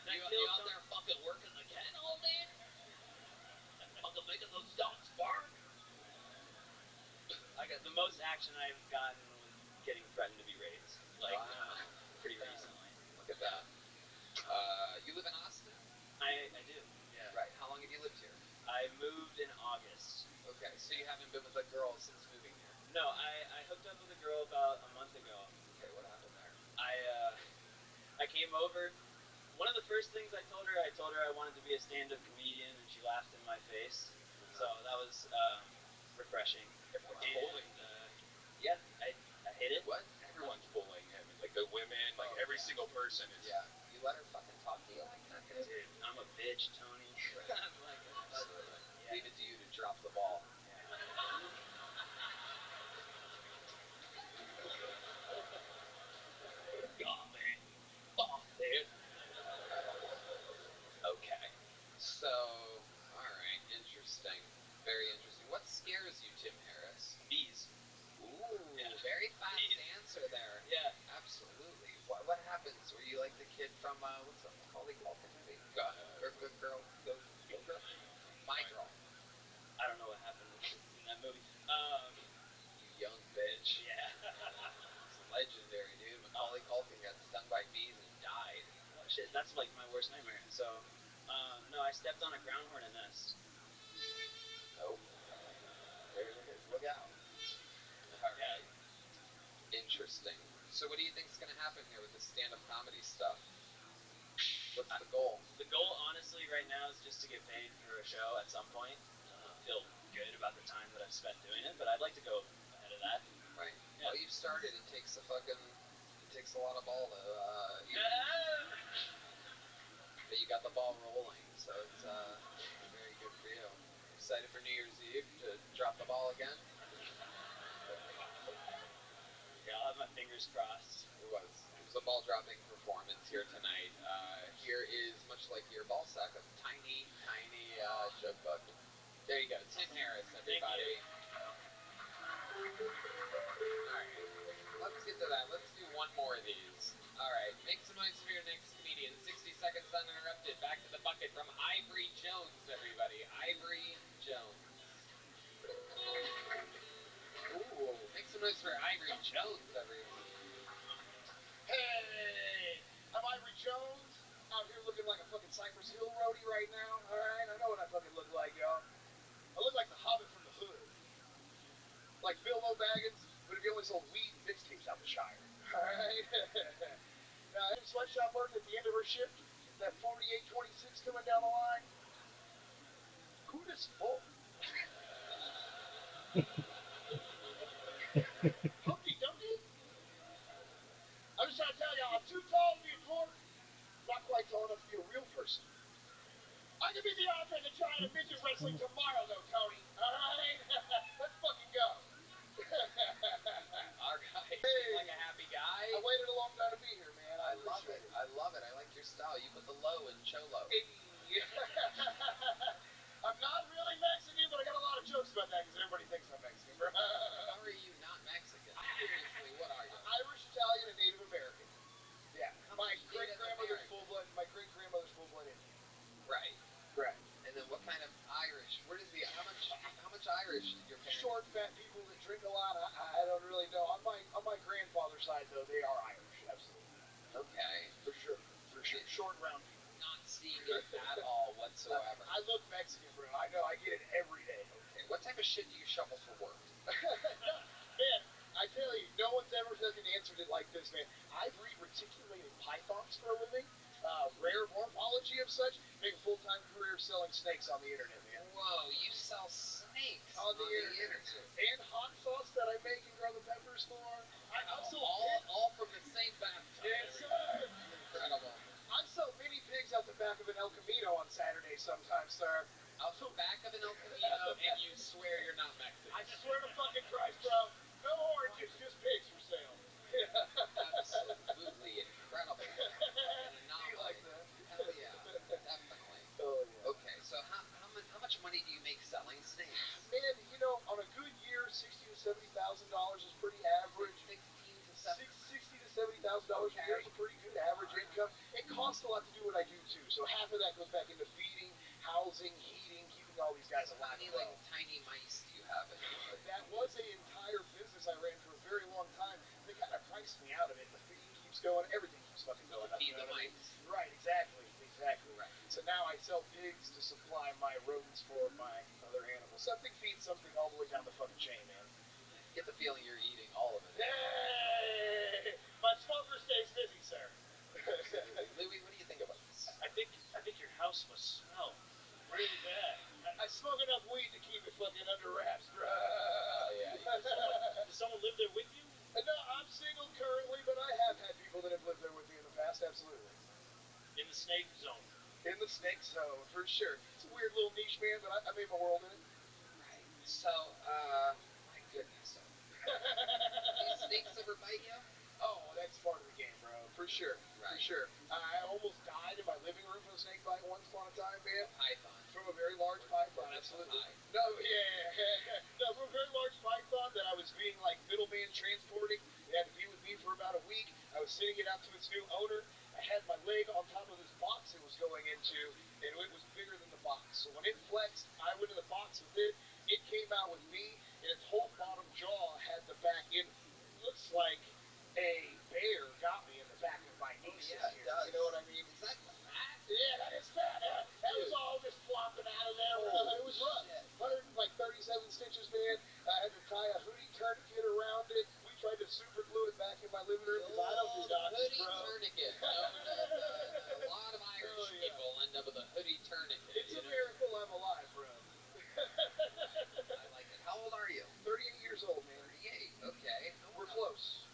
[SPEAKER 2] You out there fucking working the kennel, dude? Fucking making those dogs bark?
[SPEAKER 5] I got the most action I've gotten was getting threatened to be raped. Like, pretty recently.
[SPEAKER 2] Look at that. You live in Austin?
[SPEAKER 5] I do. Yeah.
[SPEAKER 2] Right. How long have you lived here?
[SPEAKER 5] I moved in August.
[SPEAKER 2] Okay, so you haven't been with a girl since moving here?
[SPEAKER 5] No, I hooked up with a girl about a month ago.
[SPEAKER 2] Okay, what happened there?
[SPEAKER 5] I came over. One of the first things I told her I wanted to be a stand-up comedian, and she laughed in my face. So that was refreshing.
[SPEAKER 4] Everyone's bullying.
[SPEAKER 5] Yeah, I hit it.
[SPEAKER 2] What?
[SPEAKER 4] Everyone's bullying him. Like the women, like every single person is.
[SPEAKER 2] Yeah. You let her fucking talk to you like that, dude?
[SPEAKER 5] Dude, I'm a bitch, Tony. I'm like
[SPEAKER 2] Absolutely.
[SPEAKER 5] Yeah.
[SPEAKER 2] Leave it to you to drop the ball. Okay. So, alright, interesting. Very interesting. What scares you, Tim Harris?
[SPEAKER 5] Bees.
[SPEAKER 2] Ooh,
[SPEAKER 5] Yeah.
[SPEAKER 2] very fast
[SPEAKER 5] Bees.
[SPEAKER 2] answer there.
[SPEAKER 5] Yeah.
[SPEAKER 2] Absolutely. What happens? Were you like the kid from, what's the Macaulay Culkin movie? Good Girl, Go Girl? My Girl.
[SPEAKER 5] I don't know what happened in that movie.
[SPEAKER 2] You young bitch.
[SPEAKER 5] Yeah.
[SPEAKER 2] It's legendary, dude. Macaulay Culkin got stung by bees and died.
[SPEAKER 5] Oh shit, that's like my worst nightmare. So, no, I stepped on a ground hornet nest.
[SPEAKER 2] Nope. There it is. Look out. Alright. Interesting. So what do you think's going to happen here with the stand-up comedy stuff? What's the goal?
[SPEAKER 5] The goal, honestly, right now is just to get paid for a show at some point. Feel good about the time that I've spent doing it, but I'd like to go ahead of that.
[SPEAKER 2] Right.
[SPEAKER 5] Yeah.
[SPEAKER 2] Well, you've started. It takes a lot of ball to, but you got the ball rolling, so it's very good for you. Excited for New Year's Eve to drop the ball again?
[SPEAKER 5] Yeah, I'll have my fingers crossed.
[SPEAKER 2] It was a ball dropping performance here tonight. Here is, much like your ball sack, a tiny joke book. There you go, Tim Harris, everybody. Alright, let's get to that. Let's do one more of these. Alright, make some noise for your next comedian. 60 seconds uninterrupted. Back to the bucket from Ivory Jones, everybody. Ivory Jones. Ooh, make some noise for Ivory Jones, everyone.
[SPEAKER 3] Hey, I'm Ivory Jones, out here looking like a fucking Cypress Hill roadie right now, alright? I know what I fucking look like, y'all. I look like the Hobbit from the hood. Like Bilbo Baggins, but if he only sold weed and mixtapes out the Shire, alright? Now, in sweatshop working at the end of her shift, that 4826 coming down the line, who this for? Humpty Dumpty? I'm just trying to tell y'all, I'm too tall to be a dwarf, not quite tall enough to be a real person. I could be the Andre the Giant of midget wrestling tomorrow, though, Tony. All right? Let's fucking go.
[SPEAKER 2] All right.
[SPEAKER 3] Hey.
[SPEAKER 2] Seem like a happy guy.
[SPEAKER 3] I waited a long time to be here, man.
[SPEAKER 2] I love it. I love it. I like your style. You put the low in Cholo.
[SPEAKER 3] Hey. I'm not really Mexican, but I got a lot of jokes about that because everybody thinks I'm Mexican, bro.
[SPEAKER 2] How are you not Mexican? Seriously, what are you?
[SPEAKER 3] Irish, Italian, and Native American. Yeah.
[SPEAKER 2] How
[SPEAKER 3] My
[SPEAKER 2] much
[SPEAKER 3] great-grandmother's
[SPEAKER 2] Native
[SPEAKER 3] full-blood. My great-grandmother's full-blood Indian.
[SPEAKER 2] Right.
[SPEAKER 3] Right.
[SPEAKER 2] And then what kind of Irish? Where does how much Irish did your parents?
[SPEAKER 3] Short, fat people that drink a lot. I don't really know. On my
[SPEAKER 6] short and round people.
[SPEAKER 2] Not seeing it at all whatsoever.
[SPEAKER 6] I look Mexican, bro. I know. I get it every day.
[SPEAKER 2] Okay, what type of shit do you shovel for work?
[SPEAKER 6] Man, I tell you, no one's ever fucking answered it like this, man. I breed reticulated pythons for a living. Rare morphology of such. Make a full-time career selling snakes on the internet, man.
[SPEAKER 2] Whoa, you sell snakes
[SPEAKER 6] On the internet. And hot sauce that I make and grow the peppers for. I'm so
[SPEAKER 2] all from the same bathtub.
[SPEAKER 6] Yes, sir.
[SPEAKER 2] Incredible.
[SPEAKER 6] I sell mini pigs out the back of an El Camino on Saturday sometimes, sir.
[SPEAKER 2] Out the back of an El Camino, and you swear you're not Mexican.
[SPEAKER 6] I swear to fucking Christ, bro. No oranges, just pigs for sale.
[SPEAKER 2] Absolutely incredible. An anomaly.
[SPEAKER 6] Do you like that?
[SPEAKER 2] Hell yeah, definitely.
[SPEAKER 6] Oh, yeah.
[SPEAKER 2] Okay, so how much money do you make selling snakes?
[SPEAKER 6] Man, you know, on a good year, $60,000 to $70,000 is pretty average. $60,000 to $70,000 a year is a pretty good average income. It costs a lot to do what I do too, so half of that goes back into feeding, housing, heating, keeping all these guys
[SPEAKER 2] How
[SPEAKER 6] alive.
[SPEAKER 2] many like tiny mice do you have in here?
[SPEAKER 6] That was an entire business I ran for a very long time. They kind of priced me out of it. The feeding keeps going, everything keeps fucking going.
[SPEAKER 2] Feed the
[SPEAKER 6] I mean?
[SPEAKER 2] mice.
[SPEAKER 6] Right, exactly.
[SPEAKER 2] Right.
[SPEAKER 6] So now I sell pigs to supply my rodents for my other animals. Something feeds something all the way down the fucking chain, man.
[SPEAKER 2] Get the feeling you're eating all of it.
[SPEAKER 6] Hey! My smoker stays busy, sir.
[SPEAKER 2] Louis, what do you think about this?
[SPEAKER 3] I think your house must smell really bad.
[SPEAKER 6] I smoke enough weed to keep it fucking under wraps, bro.
[SPEAKER 2] Yeah.
[SPEAKER 3] Does someone live there with you?
[SPEAKER 6] No, I'm single currently, but I have had people that have lived there with me in the past, absolutely.
[SPEAKER 3] In the snake zone.
[SPEAKER 6] In the snake zone, for sure. It's a weird little niche, man, but I made my world in it.
[SPEAKER 2] Right. So, my goodness. These snakes ever bite you?
[SPEAKER 6] Oh, that's part of the game, bro. For sure.
[SPEAKER 2] Right.
[SPEAKER 6] For sure. I almost died in my living room from a snake bite once upon a time, man.
[SPEAKER 2] A python.
[SPEAKER 6] From a very large python, absolutely. No, yeah. No, from a very large python that I was being like middleman transporting. It had to be with me for about a week. I was sending it out to its new owner. I had my leg on top of this box it was going into, and it was bigger than the box. So when it flexed, I went in the box with it. It came out with me, and its whole bottom jaw had the back in. Looks like a bear got me in the back of my knee.
[SPEAKER 2] Yeah, it does.
[SPEAKER 6] You know what I mean?
[SPEAKER 2] Is that fat?
[SPEAKER 6] Yeah, that is fat. That was all just flopping out of there. It was rough. 137 stitches, man. I had to tie a hoodie tourniquet around it. We tried to super glue it back in my living room because I don't do dodges,
[SPEAKER 2] hoodie
[SPEAKER 6] bro.
[SPEAKER 2] tourniquet. A lot of Irish people end up with a hoodie tourniquet.
[SPEAKER 6] It's a miracle I'm alive, bro.
[SPEAKER 2] I like it. How old are you?
[SPEAKER 6] 38 years old, man.
[SPEAKER 2] 38. Okay.
[SPEAKER 6] We're close.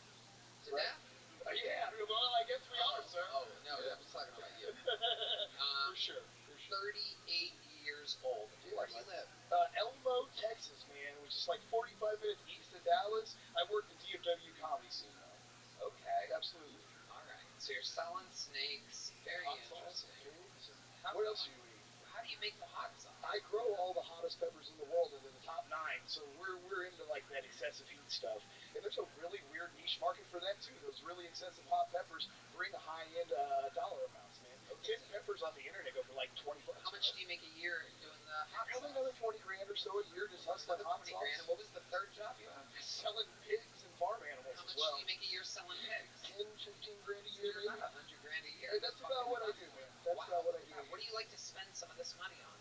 [SPEAKER 2] To death?
[SPEAKER 6] Yeah, well, I guess we are, sir.
[SPEAKER 2] Oh, no, I was talking about you.
[SPEAKER 6] For sure.
[SPEAKER 2] 38 years old.
[SPEAKER 6] Yeah,
[SPEAKER 2] Where do you live?
[SPEAKER 6] Elmo, Texas, man, which is like 45 minutes east of Dallas. I work the DFW comedy scene, though.
[SPEAKER 2] Okay.
[SPEAKER 6] Absolutely.
[SPEAKER 2] All right. So you're selling snakes. Very
[SPEAKER 6] Hot
[SPEAKER 2] interesting.
[SPEAKER 6] sauce. What else do you eat?
[SPEAKER 2] How do you make the hot sauce?
[SPEAKER 6] I grow all the hottest peppers in the world into the top 9, so we're into like that excessive heat stuff. And there's a really weird niche market for that too. Those really excessive hot peppers bring high-end dollar amounts, man. 10 peppers on the internet go for like $20.
[SPEAKER 2] How much do you make a year doing the hot
[SPEAKER 6] Probably
[SPEAKER 2] sauce?
[SPEAKER 6] another 20 grand or so a year just hustling
[SPEAKER 2] Another
[SPEAKER 6] hot
[SPEAKER 2] 20
[SPEAKER 6] sauce.
[SPEAKER 2] grand. And what was the third job you had?
[SPEAKER 6] Selling pigs and farm animals
[SPEAKER 2] How
[SPEAKER 6] as
[SPEAKER 2] much
[SPEAKER 6] well.
[SPEAKER 2] do you make a year selling pigs?
[SPEAKER 6] 10, 15 grand a
[SPEAKER 2] So
[SPEAKER 6] year,
[SPEAKER 2] you're
[SPEAKER 6] maybe.
[SPEAKER 2] about 100 grand a year.
[SPEAKER 6] Hey, that's about what I do, man. That's about what I do.
[SPEAKER 2] What do you like to spend some of this money on?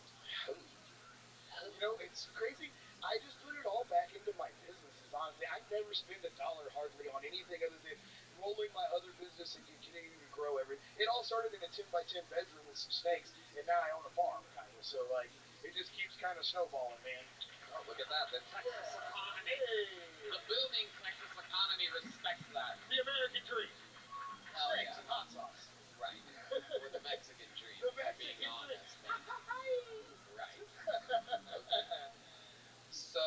[SPEAKER 6] You know, it's crazy. I just put it all back into my businesses, honestly. I never spend a dollar hardly on anything other than rolling my other business and continuing to grow everything. It all started in a 10 by 10 bedroom with some snakes, and now I own a farm, kind of. So, like, it just keeps kind of snowballing, man.
[SPEAKER 2] Oh, look at that. The Texas economy.
[SPEAKER 6] Hey.
[SPEAKER 2] The booming Texas economy respects that.
[SPEAKER 6] The American dream.
[SPEAKER 2] Hell
[SPEAKER 6] Snakes
[SPEAKER 2] yeah.
[SPEAKER 6] and hot sauce.
[SPEAKER 2] Right. Or the Mexican dream.
[SPEAKER 6] The
[SPEAKER 2] being
[SPEAKER 6] Mexican
[SPEAKER 2] honest,
[SPEAKER 6] dream.
[SPEAKER 2] Right. So,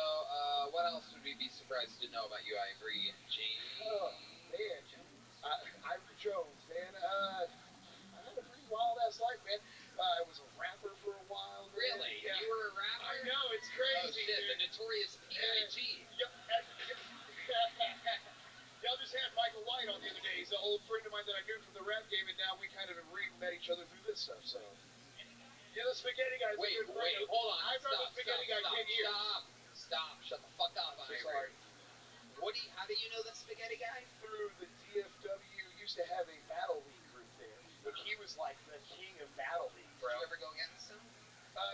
[SPEAKER 2] what else would we be surprised to know about you, Ivory James?
[SPEAKER 6] Oh, man. Ivory Jones, man. I had a pretty wild-ass life, man. I was a rapper for a while. Man.
[SPEAKER 2] Really?
[SPEAKER 6] Yeah.
[SPEAKER 2] You were a rapper?
[SPEAKER 6] I know, it's crazy.
[SPEAKER 2] Oh, shit.
[SPEAKER 6] Dude.
[SPEAKER 2] The notorious P.I.G.
[SPEAKER 6] Y'all just had Michael White on the other day. He's an old friend of mine that I knew from the rap game, and now we kind of met each other through this stuff, so. Yeah, the spaghetti guy's
[SPEAKER 2] Wait,
[SPEAKER 6] a good friend.
[SPEAKER 2] hold on.
[SPEAKER 6] I've known the spaghetti guy 10 years.
[SPEAKER 2] Stop. Shut the fuck up,
[SPEAKER 6] So
[SPEAKER 2] Ivory.
[SPEAKER 6] sorry.
[SPEAKER 2] How do you know the spaghetti guy?
[SPEAKER 6] Through the DFW, used to have a battle league group there. And he was like the king of Battle League, bro.
[SPEAKER 2] Did you ever go against him?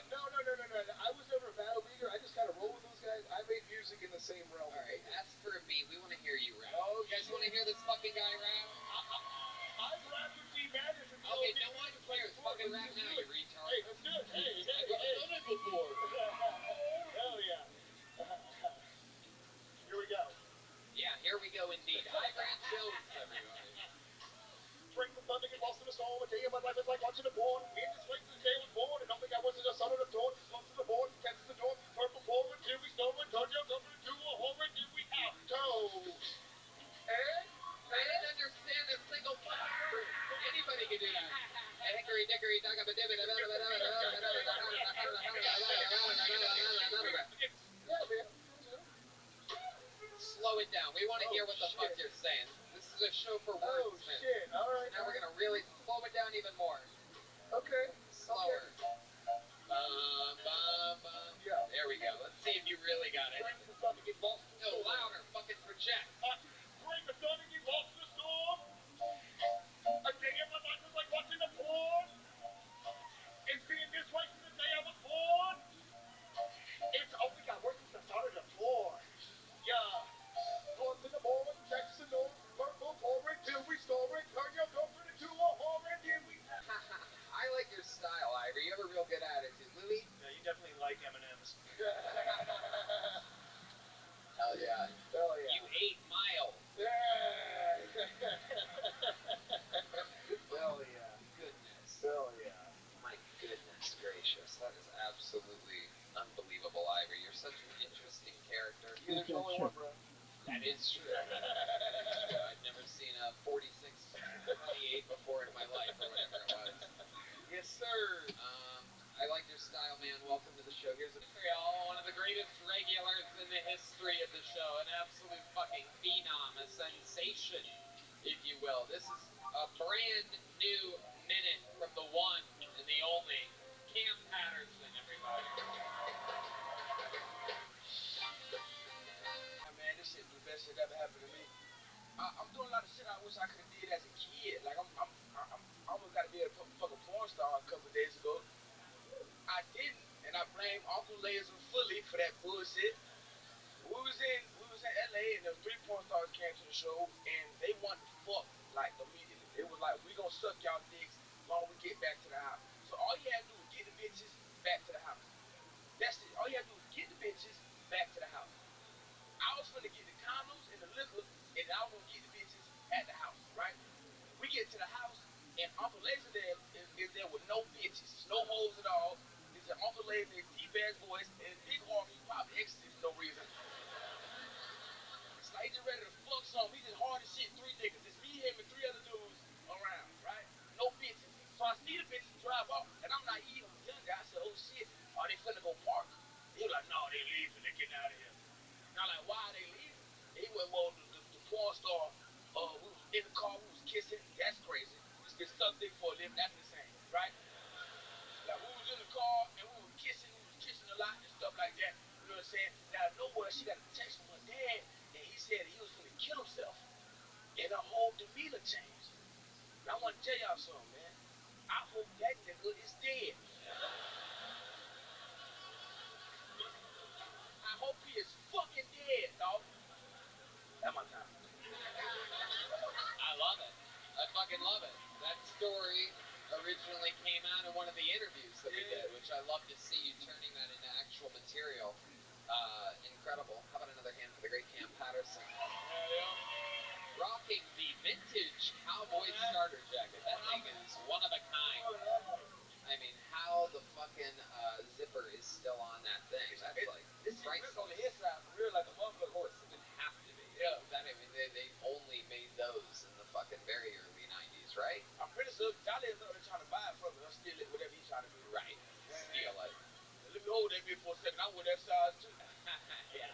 [SPEAKER 6] No. I was never a battle leaguer. I just kind of roll with those guys. I made music in the same realm.
[SPEAKER 2] All right, ask for a beat. We want to hear you rap.
[SPEAKER 6] Oh,
[SPEAKER 2] You guys want to hear this fucking guy rap?
[SPEAKER 6] I've rapped with D-Madness and
[SPEAKER 2] Okay, no one cares. Fucking rap now, you retard.
[SPEAKER 6] Hey, let's do it. Hey.
[SPEAKER 2] I've done it before.
[SPEAKER 6] Hell yeah. Here we go.
[SPEAKER 2] Yeah, here we go indeed. I'm Brad Jones, everybody.
[SPEAKER 6] Drink the thunder, get lost in the storm. A day of my life is like watching a porn. In this place, this day was born. And don't think I wasn't a son of the dawn. Close to the born, catch the door. Purple forward, till we snowing. Turn your cover into a horror. Then we out. Toe.
[SPEAKER 2] I didn't understand a single fucking word. Anybody can do that. Hickory dickory dock up a divot.
[SPEAKER 6] Yeah, man.
[SPEAKER 2] Slow it down. We want to hear what the fuck you're saying. This is a show for
[SPEAKER 6] Oh,
[SPEAKER 2] wordsmiths.
[SPEAKER 6] shit. All right.
[SPEAKER 2] Now we're going to really slow it down even more.
[SPEAKER 6] Okay.
[SPEAKER 2] Slower. Bum, bum, bum.
[SPEAKER 6] Yeah.
[SPEAKER 2] There we go. Let's see if you really got it.
[SPEAKER 6] Drink the thunder, get lost in the
[SPEAKER 2] No,
[SPEAKER 6] storm.
[SPEAKER 2] louder. Fucking project.
[SPEAKER 6] Bring the thunder, get lost in the storm. A day of my life is like watching a porn. It's been this way since the day I was born. It's only got worse since the start of the porn. Yeah. North in the morning, catch the north. Purple pouring till we store it. Turn your girlfriend into a whore and then we...
[SPEAKER 2] I like your style, Ivory. You have a real good attitude. Louis?
[SPEAKER 1] Yeah, you definitely like M&M's.
[SPEAKER 2] Hell yeah.
[SPEAKER 6] Hell yeah.
[SPEAKER 2] You ate miles.
[SPEAKER 6] Hell yeah.
[SPEAKER 2] Goodness.
[SPEAKER 6] Hell yeah.
[SPEAKER 2] My goodness gracious. That is absolutely unbelievable, Ivory. You're such an interesting character.
[SPEAKER 6] There's only one, bro.
[SPEAKER 2] That is true. I've never seen a 4628 before in my life, or whatever it was.
[SPEAKER 6] Yes, sir.
[SPEAKER 2] I like your style, man. Welcome to the show. Here's a one of the greatest regulars in the history of the show. An absolute fucking phenom. A sensation, if you will. This is a brand new minute from the one and the only Cam Patterson, everybody.
[SPEAKER 7] Man, this shit was the best shit that ever happened to me. I'm doing a lot of shit I wish I could have did as a kid. Like I almost got to be a fucking porn star a couple of days ago. I didn't, and I blame Uncle Laser fully for that bullshit. We was in LA, and the 3 porn stars came to the show, and they wanted to fuck like immediately. They was like, "We gonna suck y'all dicks while we get back to the house." So all you had to do was get the bitches back to the house. That's it. All you had to do was get the bitches back to the house. I was finna get the condoms and the liquor, and I was gonna get the bitches at the house, right? We get to the house, and Uncle Laser there is there with no bitches, no hoes at all. It's an Uncle Laser, his deep ass voice, and big arm. He's probably ecstasy for no reason. It's like he just ready to fuck something. He just hard as shit. 3 niggas. It's me, him, and 3 other dudes around, right? No bitches. So I see the bitches drive off, and I'm naive. I'm a young guy. I said, "Oh shit, are they finna go park?" He was like, "No, they leaving. They getting out of here." And I'm like, "Why are they leaving?" He went, "Well, the porn star, we was in the car, we was kissing. That's crazy. We just get stuck dick for a living. That's insane, right? Like, we was in the car, and we was kissing a lot and stuff like that. You know what I'm saying? Now, nowhere, she got a text from her dad, and he said he was gonna kill himself. And her whole demeanor changed. And I want to tell y'all something, man. I hope that nigga is dead. I hope he is fucking dead, dog. That's my time.
[SPEAKER 2] I love it. I fucking love it. That story originally came out in one of the interviews that we did, which I love to see you turning that into actual material. Incredible. How about another hand for the great Cam Patterson? Rocking the vintage cowboy starter jacket. That thing is one of a kind. I mean, how the fucking zipper is still on that thing. That's like
[SPEAKER 7] It's
[SPEAKER 2] priceless.
[SPEAKER 7] on the inside for real, like a motherfucker.
[SPEAKER 2] Of course, it would have to be.
[SPEAKER 7] Yeah.
[SPEAKER 2] That, I mean, they only made those in the fucking very early 90s, right?
[SPEAKER 7] I'm pretty sure Jolly is up there trying to buy it from me. I'll steal it, whatever he's trying to do.
[SPEAKER 2] Right. Steal it.
[SPEAKER 7] Let me hold that bitch for a second. I wear that size too.
[SPEAKER 2] Yeah.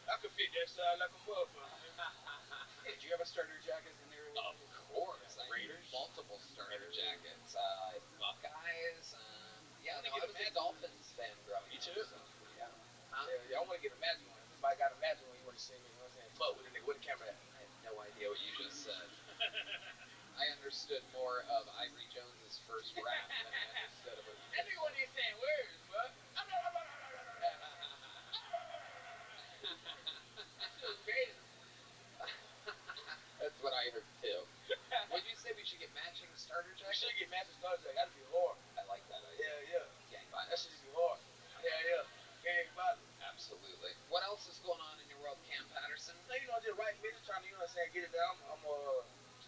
[SPEAKER 7] I could fit that size like a motherfucker.
[SPEAKER 2] Hey, did you have a starter jacket in there? Of course. Raiders? Multiple starter jackets. Buckeyes. Yeah, no, I was a Dolphins fan growing up.
[SPEAKER 7] Me too.
[SPEAKER 2] So, yeah. Huh?
[SPEAKER 7] Yeah, I want to get a magic one. If anybody got a magic one, you want to see me, you know what I'm saying? Fuck with a nigga, where the camera at?
[SPEAKER 2] I have no idea what you just said. I understood more of Ivory Jones's rather than I understood him.
[SPEAKER 7] That nigga wasn't even saying words, bro. That shit was crazy.
[SPEAKER 2] That's what I heard too. Would you say we should get matching starter
[SPEAKER 7] We
[SPEAKER 2] jackets?
[SPEAKER 7] should get matching starter jacket. That'd be hard.
[SPEAKER 2] I like that idea.
[SPEAKER 7] Yeah, yeah.
[SPEAKER 2] Gang
[SPEAKER 7] That
[SPEAKER 2] violence.
[SPEAKER 7] should be hard. Yeah. Gang violence.
[SPEAKER 2] Absolutely. What else is going on in your world, Cam Patterson?
[SPEAKER 7] Like, just writing business, trying to, you know what I'm saying, get it down.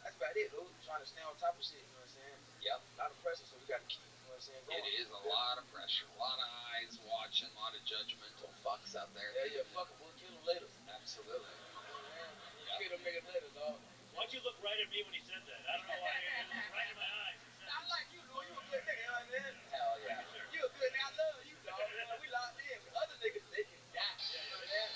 [SPEAKER 7] That's about it, though. Trying to stay on top of shit, you know what I'm saying?
[SPEAKER 2] Yep.
[SPEAKER 7] A lot of pressure, so we got to keep, you know what I'm saying, going.
[SPEAKER 2] It is a lot of pressure, a lot of eyes watching, a lot of judgmental fucks out there.
[SPEAKER 7] Yeah, fuck them, we'll kill them later.
[SPEAKER 2] Absolutely.
[SPEAKER 7] We'll kill them niggas later, dog.
[SPEAKER 3] Why'd you look right at me when he said that? I don't know why. It was right in my eyes.
[SPEAKER 7] I like you, Lou. You a good nigga, you know what I'm saying?
[SPEAKER 2] Hell yeah.
[SPEAKER 7] You a good nigga. I love you, dog. We locked in. Other niggas, they can die. You know what I'm saying?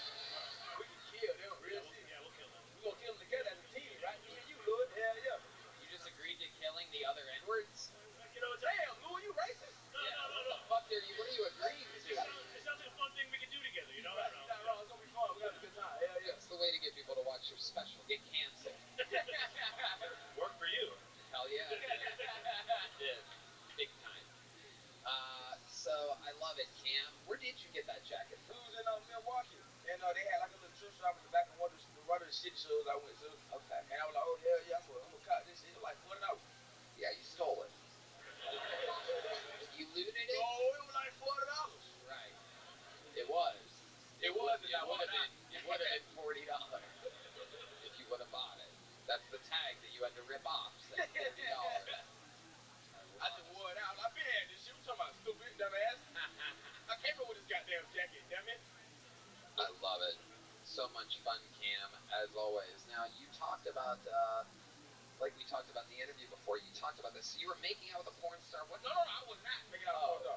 [SPEAKER 7] We can kill them, real shit.
[SPEAKER 3] Yeah, we'll kill them.
[SPEAKER 7] We gonna kill them together as a team, right? Me and you, Lou. Hell yeah.
[SPEAKER 2] You just agreed to killing the other N-words?
[SPEAKER 3] You know,
[SPEAKER 7] Damn, Lou, you racist?
[SPEAKER 3] No.
[SPEAKER 2] What the fuck what are you agreeing to?
[SPEAKER 3] It sounds like a fun thing we can do together, you know?
[SPEAKER 7] You're right, you're not wrong. It's gonna be fun. We're gonna have a good time. Hell yeah.
[SPEAKER 2] That's the way to get people to watch your special. Get canceled.
[SPEAKER 3] Work for you.
[SPEAKER 2] Hell yeah. It did. Big time. So I love it, Cam. Where did you get that jacket
[SPEAKER 7] We
[SPEAKER 2] from?
[SPEAKER 7] was in Milwaukee, and they had like a little thrift shop in the back of one of the city shows I went to.
[SPEAKER 2] Okay.
[SPEAKER 7] And I was like, oh hell yeah, I'm gonna cop this shit. It was like $40.
[SPEAKER 2] Yeah, you stole it. You looted it?
[SPEAKER 7] No, it was like $40.
[SPEAKER 2] Right. It was.
[SPEAKER 7] It was, and
[SPEAKER 2] It
[SPEAKER 7] I
[SPEAKER 2] would
[SPEAKER 7] was
[SPEAKER 2] have
[SPEAKER 7] not.
[SPEAKER 2] been. It would have been $40 if you would have bought it. That's the tag that you had to rip off. Saying $40.
[SPEAKER 7] I just wore it out. I've been had this shit. We talking about stupid, dumbass. I came up with this goddamn jacket, damn it.
[SPEAKER 2] I love it. So much fun, Cam, as always. Now, you talked about, like we talked about in the interview before, you talked about this. So you were making out with a porn star. What?
[SPEAKER 7] No, I was not making out with a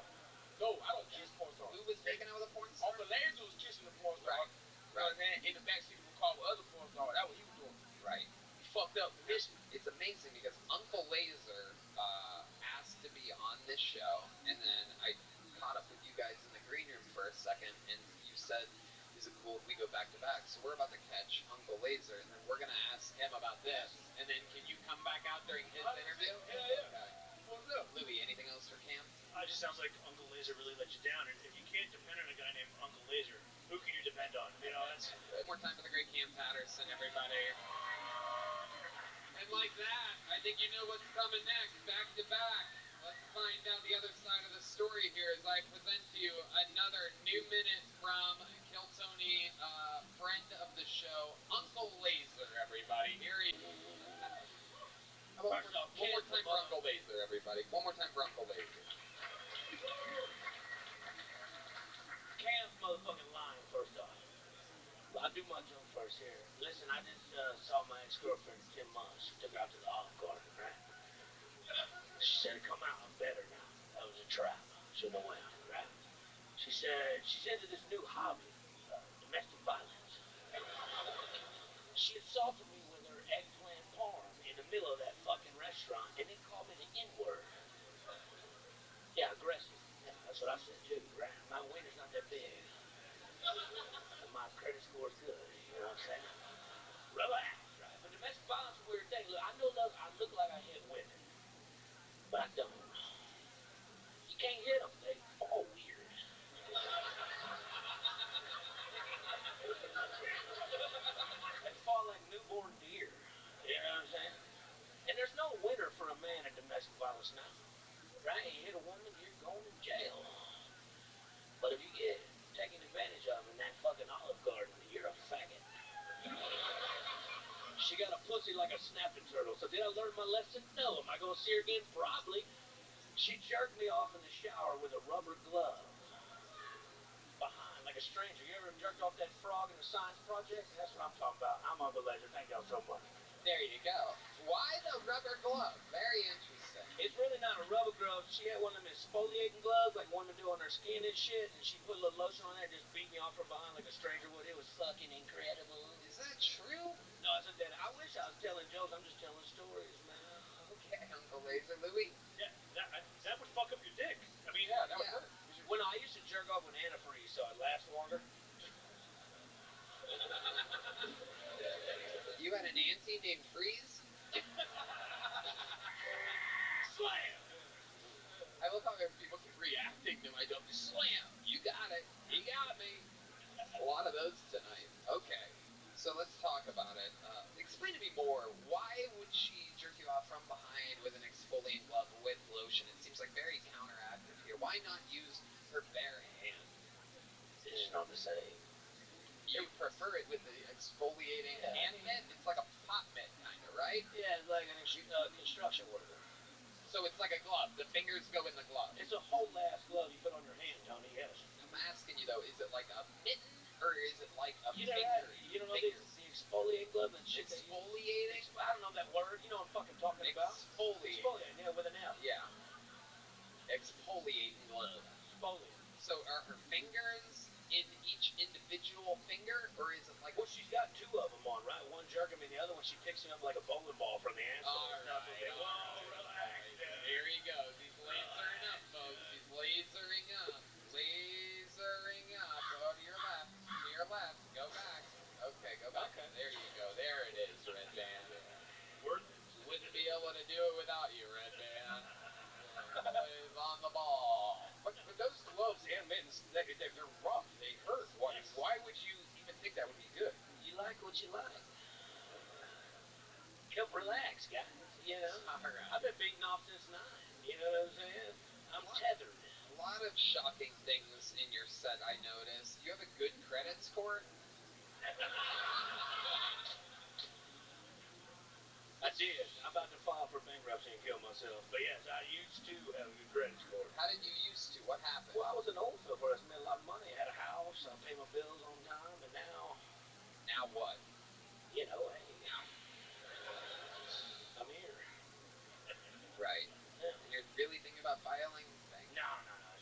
[SPEAKER 7] porn star. No, I don't kiss porn stars.
[SPEAKER 2] Who was making out with a porn star?
[SPEAKER 7] Uncle Laser was kissing the porn star.
[SPEAKER 2] Right.
[SPEAKER 7] You know what I'm saying? In the backseat of a car with other porn stars. That's what he was doing.
[SPEAKER 2] Right.
[SPEAKER 7] He fucked up the mission.
[SPEAKER 2] It's amazing because Uncle Laser asked to be on this show, and then I caught up with you guys in the green room for a second, and you said, is it cool if we go back to back? So we're about to catch Uncle Laser, and then we're going to ask him about this, and then can you come back out during his interview?
[SPEAKER 7] Yeah.
[SPEAKER 2] Okay.
[SPEAKER 7] What's up?
[SPEAKER 2] Louis, anything else for Cam?
[SPEAKER 3] It just sounds like Uncle Laser really let you down. And if you can't depend on a guy named Uncle Laser, who can you depend on? You know, that's...
[SPEAKER 2] One more time for the great Cam Patterson, everybody. And like that, I think you know what's coming next, back to back. Let's find out the other side of the story here as I present to you another new minute from Kill Tony, friend of the show, Uncle Laser, everybody. Here he is. One more time for Uncle Laser, everybody. One more time for Uncle Laser.
[SPEAKER 8] Cam's motherfucking lying, first off. I'll do my joke first here. Listen, I just saw my ex-girlfriend in 10 months. She took her out to the Olive Garden, right? She said, come out, I'm better now. That was a trap. Shouldn't have went, right? She she's into this new hobby, domestic violence. She assaulted me with her eggplant parm in the middle of that fucking restaurant and then called me the N-word. Yeah, aggressive. Yeah, that's what I said too, right? My wiener's not that big. And my credit score's good, you know what I'm saying? Relax, right? But domestic violence is a weird thing. Look, I know I look like I hit women, but I don't. You can't hit them. They fall weird. They fall like newborn deer. You know what I'm saying? And there's no winner for a man in domestic violence now. Right? You hit a woman, you're going to jail. But if you get taken advantage of in that fucking Olive Garden, you're a faggot. She got a pussy like a snapping turtle. So did I learn my lesson? No. Am I going to see her again? Probably. She jerked me off in the shower with a rubber glove. Behind, like a stranger. You ever jerked off that frog in the science project? That's what I'm talking about. I'm Uncle Laser. Thank y'all so much.
[SPEAKER 2] There you go. Why the rubber glove? Very interesting.
[SPEAKER 8] It's really not a rubber glove. She had one of them exfoliating gloves, like women do on their skin and shit, and she put a little lotion on there and just beat me off from behind like a stranger would. It was fucking incredible.
[SPEAKER 2] Is that true?
[SPEAKER 8] No, it's a dead. I wish I was telling jokes. I'm just telling stories, man.
[SPEAKER 2] Okay, Uncle Laser. Louis?
[SPEAKER 3] Yeah, that would fuck up your dick. I mean,
[SPEAKER 7] Yeah, that would hurt.
[SPEAKER 8] When I used to jerk off with antifreeze, so it lasts longer.
[SPEAKER 2] You had an auntie named Freeze?
[SPEAKER 8] Slam!
[SPEAKER 2] Why would she jerk you off from behind with an exfoliant glove with lotion? It seems like very counteractive here. Why not use her bare hand?
[SPEAKER 8] It's not the same.
[SPEAKER 2] You prefer it with the exfoliating hand mitt? It's like a pot mitt, kind of, right?
[SPEAKER 8] Yeah, it's like a construction worker.
[SPEAKER 2] So it's like a glove. The fingers go in the glove.
[SPEAKER 8] It's a whole ass glove you put on your hand, Tony. Yes.
[SPEAKER 2] I'm asking you though, is it like a mitten or is it like a
[SPEAKER 8] You
[SPEAKER 2] finger?
[SPEAKER 8] You don't know the exfoliating glove and shit.
[SPEAKER 2] Exfoliating?
[SPEAKER 8] I don't know that word. You know what I'm fucking talking about.
[SPEAKER 2] Exfoliating.
[SPEAKER 8] Yeah, with an L.
[SPEAKER 2] Yeah. Exfoliating glove.
[SPEAKER 8] Exfoliating.
[SPEAKER 2] So are her fingers in each individual finger, or is it like...
[SPEAKER 8] Well, she's got two of them on, right? One jerking him and the other one she picks him up like a bowling ball from the asshole.
[SPEAKER 2] All right.
[SPEAKER 8] Relax.
[SPEAKER 2] Here he goes. He's lasering up, folks. He's lasering up. Lasering up. Go to your left. To your left. Go back. Okay, go back.
[SPEAKER 8] Okay.
[SPEAKER 2] There you go. There it is, Red Band.
[SPEAKER 3] Worth it.
[SPEAKER 2] Wouldn't be able to do it without you, Red Band. Always on the ball.
[SPEAKER 4] But those gloves and mittens, they're rough. They hurt. Why would you even think that would be good?
[SPEAKER 8] You like what you like. Come relax, guys. You know,
[SPEAKER 2] All right.
[SPEAKER 8] I've been beating off since 9. You know what I'm saying? I'm tethered.
[SPEAKER 2] A lot of shocking things in your set, I noticed. You have a good credit score?
[SPEAKER 8] I did. I'm about to file for bankruptcy and kill myself. But yes, I used to have a good credit score.
[SPEAKER 2] How did you used to? What happened?
[SPEAKER 8] Well, I was an old fellow. I made a lot of money. I had a house. I paid my bills on time. And now...
[SPEAKER 2] Now what?
[SPEAKER 8] You know, hey... I'm here.
[SPEAKER 2] Right.
[SPEAKER 8] Yeah.
[SPEAKER 2] And you're really thinking about filing bankruptcy?
[SPEAKER 8] No.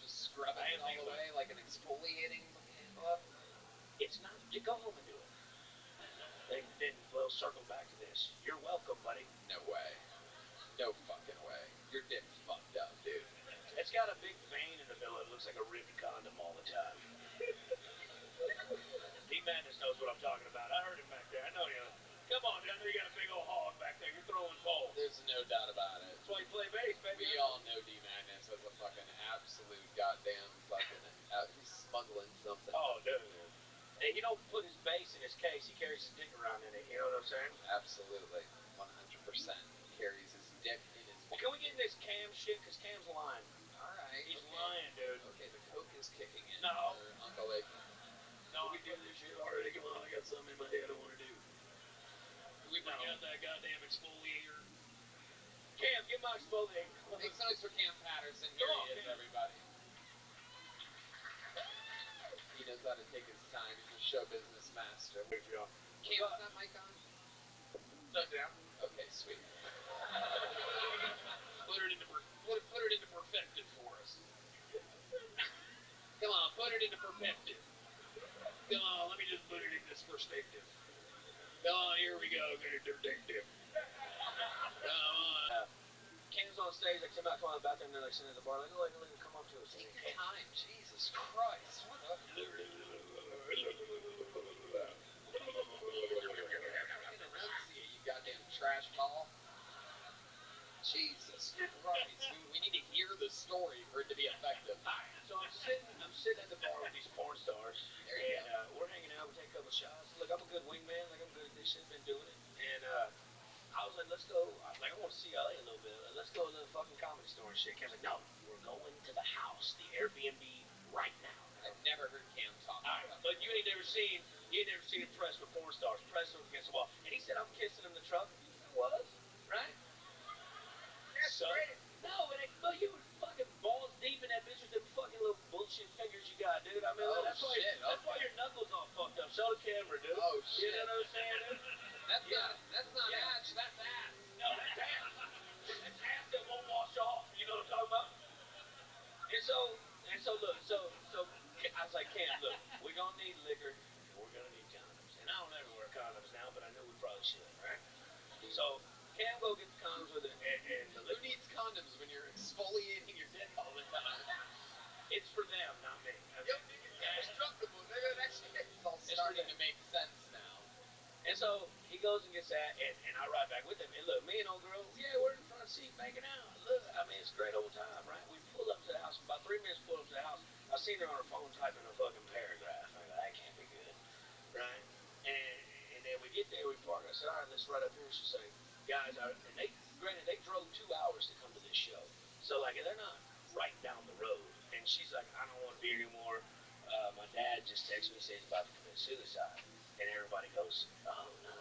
[SPEAKER 2] Just scrubbing it all away like an exfoliating glove?
[SPEAKER 8] It's not... You go home and do it. Then we'll circle back to this. You're welcome, buddy.
[SPEAKER 2] No way. No fucking way. Your dick's fucked up, dude.
[SPEAKER 8] It's got a big vein in the middle. It looks like a ripped condom all the time. D-Madness knows what I'm talking about. I heard him back there. I know you. Come on, I know you got a big old hog back there. You're throwing balls.
[SPEAKER 2] There's no doubt about it.
[SPEAKER 8] That's why you play bass, baby.
[SPEAKER 2] We all know D-Madness as a fucking absolute goddamn fucking... he's smuggling something.
[SPEAKER 8] Oh, dude. Hey, he don't put his bass in his case. He carries his dick around in it. You know what I'm saying?
[SPEAKER 2] Absolutely. 100% carries his dick in his...
[SPEAKER 8] Well, can we get in this Cam shit? Because Cam's lying.
[SPEAKER 2] Alright.
[SPEAKER 8] He's lying, dude.
[SPEAKER 2] Okay, the coke is kicking in.
[SPEAKER 8] No.
[SPEAKER 2] For Uncle Egg.
[SPEAKER 8] No, we do this shit already. Come on, I got something in my head I want to do.
[SPEAKER 2] Can we bring out
[SPEAKER 8] that goddamn exfoliator? Cam, get my exfoliator.
[SPEAKER 2] Make some noise for Cam Patterson.
[SPEAKER 8] Come
[SPEAKER 2] Here
[SPEAKER 8] on,
[SPEAKER 2] he is,
[SPEAKER 8] Cam.
[SPEAKER 2] everybody. He knows how to take his time. He's a show business master.
[SPEAKER 8] Good job.
[SPEAKER 2] Cam, is that mic on?
[SPEAKER 3] Stuck down.
[SPEAKER 2] Okay, sweet.
[SPEAKER 3] Put it into perspective for us.
[SPEAKER 2] Come on, put it into perspective.
[SPEAKER 3] Come on, let me just put it in this perspective. Come on, here we go. Detective.
[SPEAKER 2] Come on.
[SPEAKER 8] Cam's on stage, like, come out of the bathroom, and they're like sitting at the bar, like, oh, let him come up to us.
[SPEAKER 2] Take your time. Jesus Christ. What the... Enunciate, you goddamn trash ball. Jesus Christ. We need to hear the story for it to be effective.
[SPEAKER 8] So I'm sitting at the bar with these porn stars, and we're hanging out, we take a couple shots. Look, I'm a good wingman, like, I'm good at this shit, been doing it. And I was like, let's go, like, I want to see LA a little bit. Let's go to the fucking Comedy Store and shit. Cam's like, no, we're going to the house, the Airbnb, right now.
[SPEAKER 2] I've never heard Cam talk.
[SPEAKER 8] But you ain't never seen him press with porn stars, press them against the wall. And he said, I'm kissing him in the truck. He was, right?
[SPEAKER 3] That's
[SPEAKER 8] So,
[SPEAKER 3] great.
[SPEAKER 8] no, you were fucking balls deep in that bitch with them fucking little bullshit fingers you got, dude. I mean, that's why your knuckles all fucked up. Show the camera, dude.
[SPEAKER 2] Oh, shit.
[SPEAKER 8] You know what I'm saying, dude?
[SPEAKER 2] That's not ass, that's ass.
[SPEAKER 8] No, that's ass. That's ass that won't wash off. You know what I'm talking about? And so look, so I was like, Cam, look, we're gonna need liquor and we're gonna need condoms. And I don't ever wear condoms now, but I knew we probably should, right? So Cam go get the condoms with it, and the
[SPEAKER 2] Who needs condoms when you're exfoliating your dick all the time?
[SPEAKER 8] It's for them, not me. Okay?
[SPEAKER 2] Yo, nigga, indestructible, nigga. That shit's all starting to make sense now.
[SPEAKER 8] And so he goes and gets that, and I ride back with him. And look, me and old girl, yeah, we're in the front seat making out. Look, I mean, it's a great old time, right? We pull up to the house. About 3 minutes, pull up to the house. I seen her on her phone typing a fucking paragraph. I go, that can't be good, right? And then we get there, we park. I said, all right, let's ride up here. She say, guys are, and granted, they drove 2 hours to come to this show. So, like, they're not right down the road. And she's like, I don't want to be here anymore. My dad just texted me, says he's about to commit suicide. And everybody goes, oh no.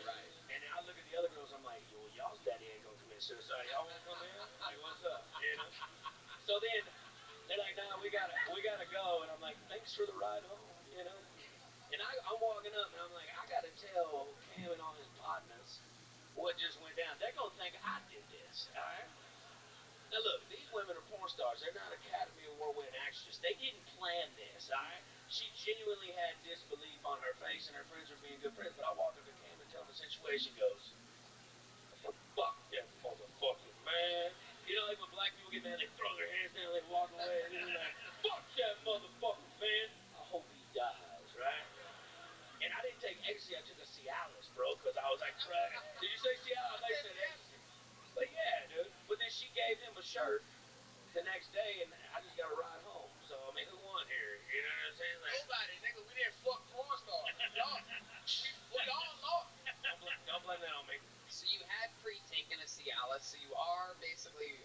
[SPEAKER 2] Right.
[SPEAKER 8] And then I look at the other girls, I'm like, well, y'all's daddy ain't gonna commit suicide. Y'all wanna come in? Like, what's up? You know? So then they're like, nah, we gotta go. And I'm like, thanks for the ride home, you know? And I'm walking up and I'm like, I gotta tell Cam and all his partners what just went down. They're gonna think I did this, alright? Now look, these women are porn stars. They're not Academy Award winning actresses. They didn't plan this, alright? She genuinely had disbelief on her face and her friends were being good friends. But I walk up to Cam and tell him the situation goes, fuck that motherfucker, man. You know, like when black people get mad, they throw their hands down, they walk away, and they're like, fuck that motherfucker, man. I hope he dies, right? And I didn't take ecstasy, I took a Cialis, bro, because I was like, right. Did you say Cialis? I said ecstasy. But yeah, dude. But then she gave him a shirt the next day, and I just got a ride home. So, I mean, who won here? You know what I'm saying? Like,
[SPEAKER 6] Nobody, nigga. We didn't fuck porn stars. Y'all, we all lost.
[SPEAKER 8] don't blame that on me.
[SPEAKER 2] So you had pre-taken a Cialis, so you are basically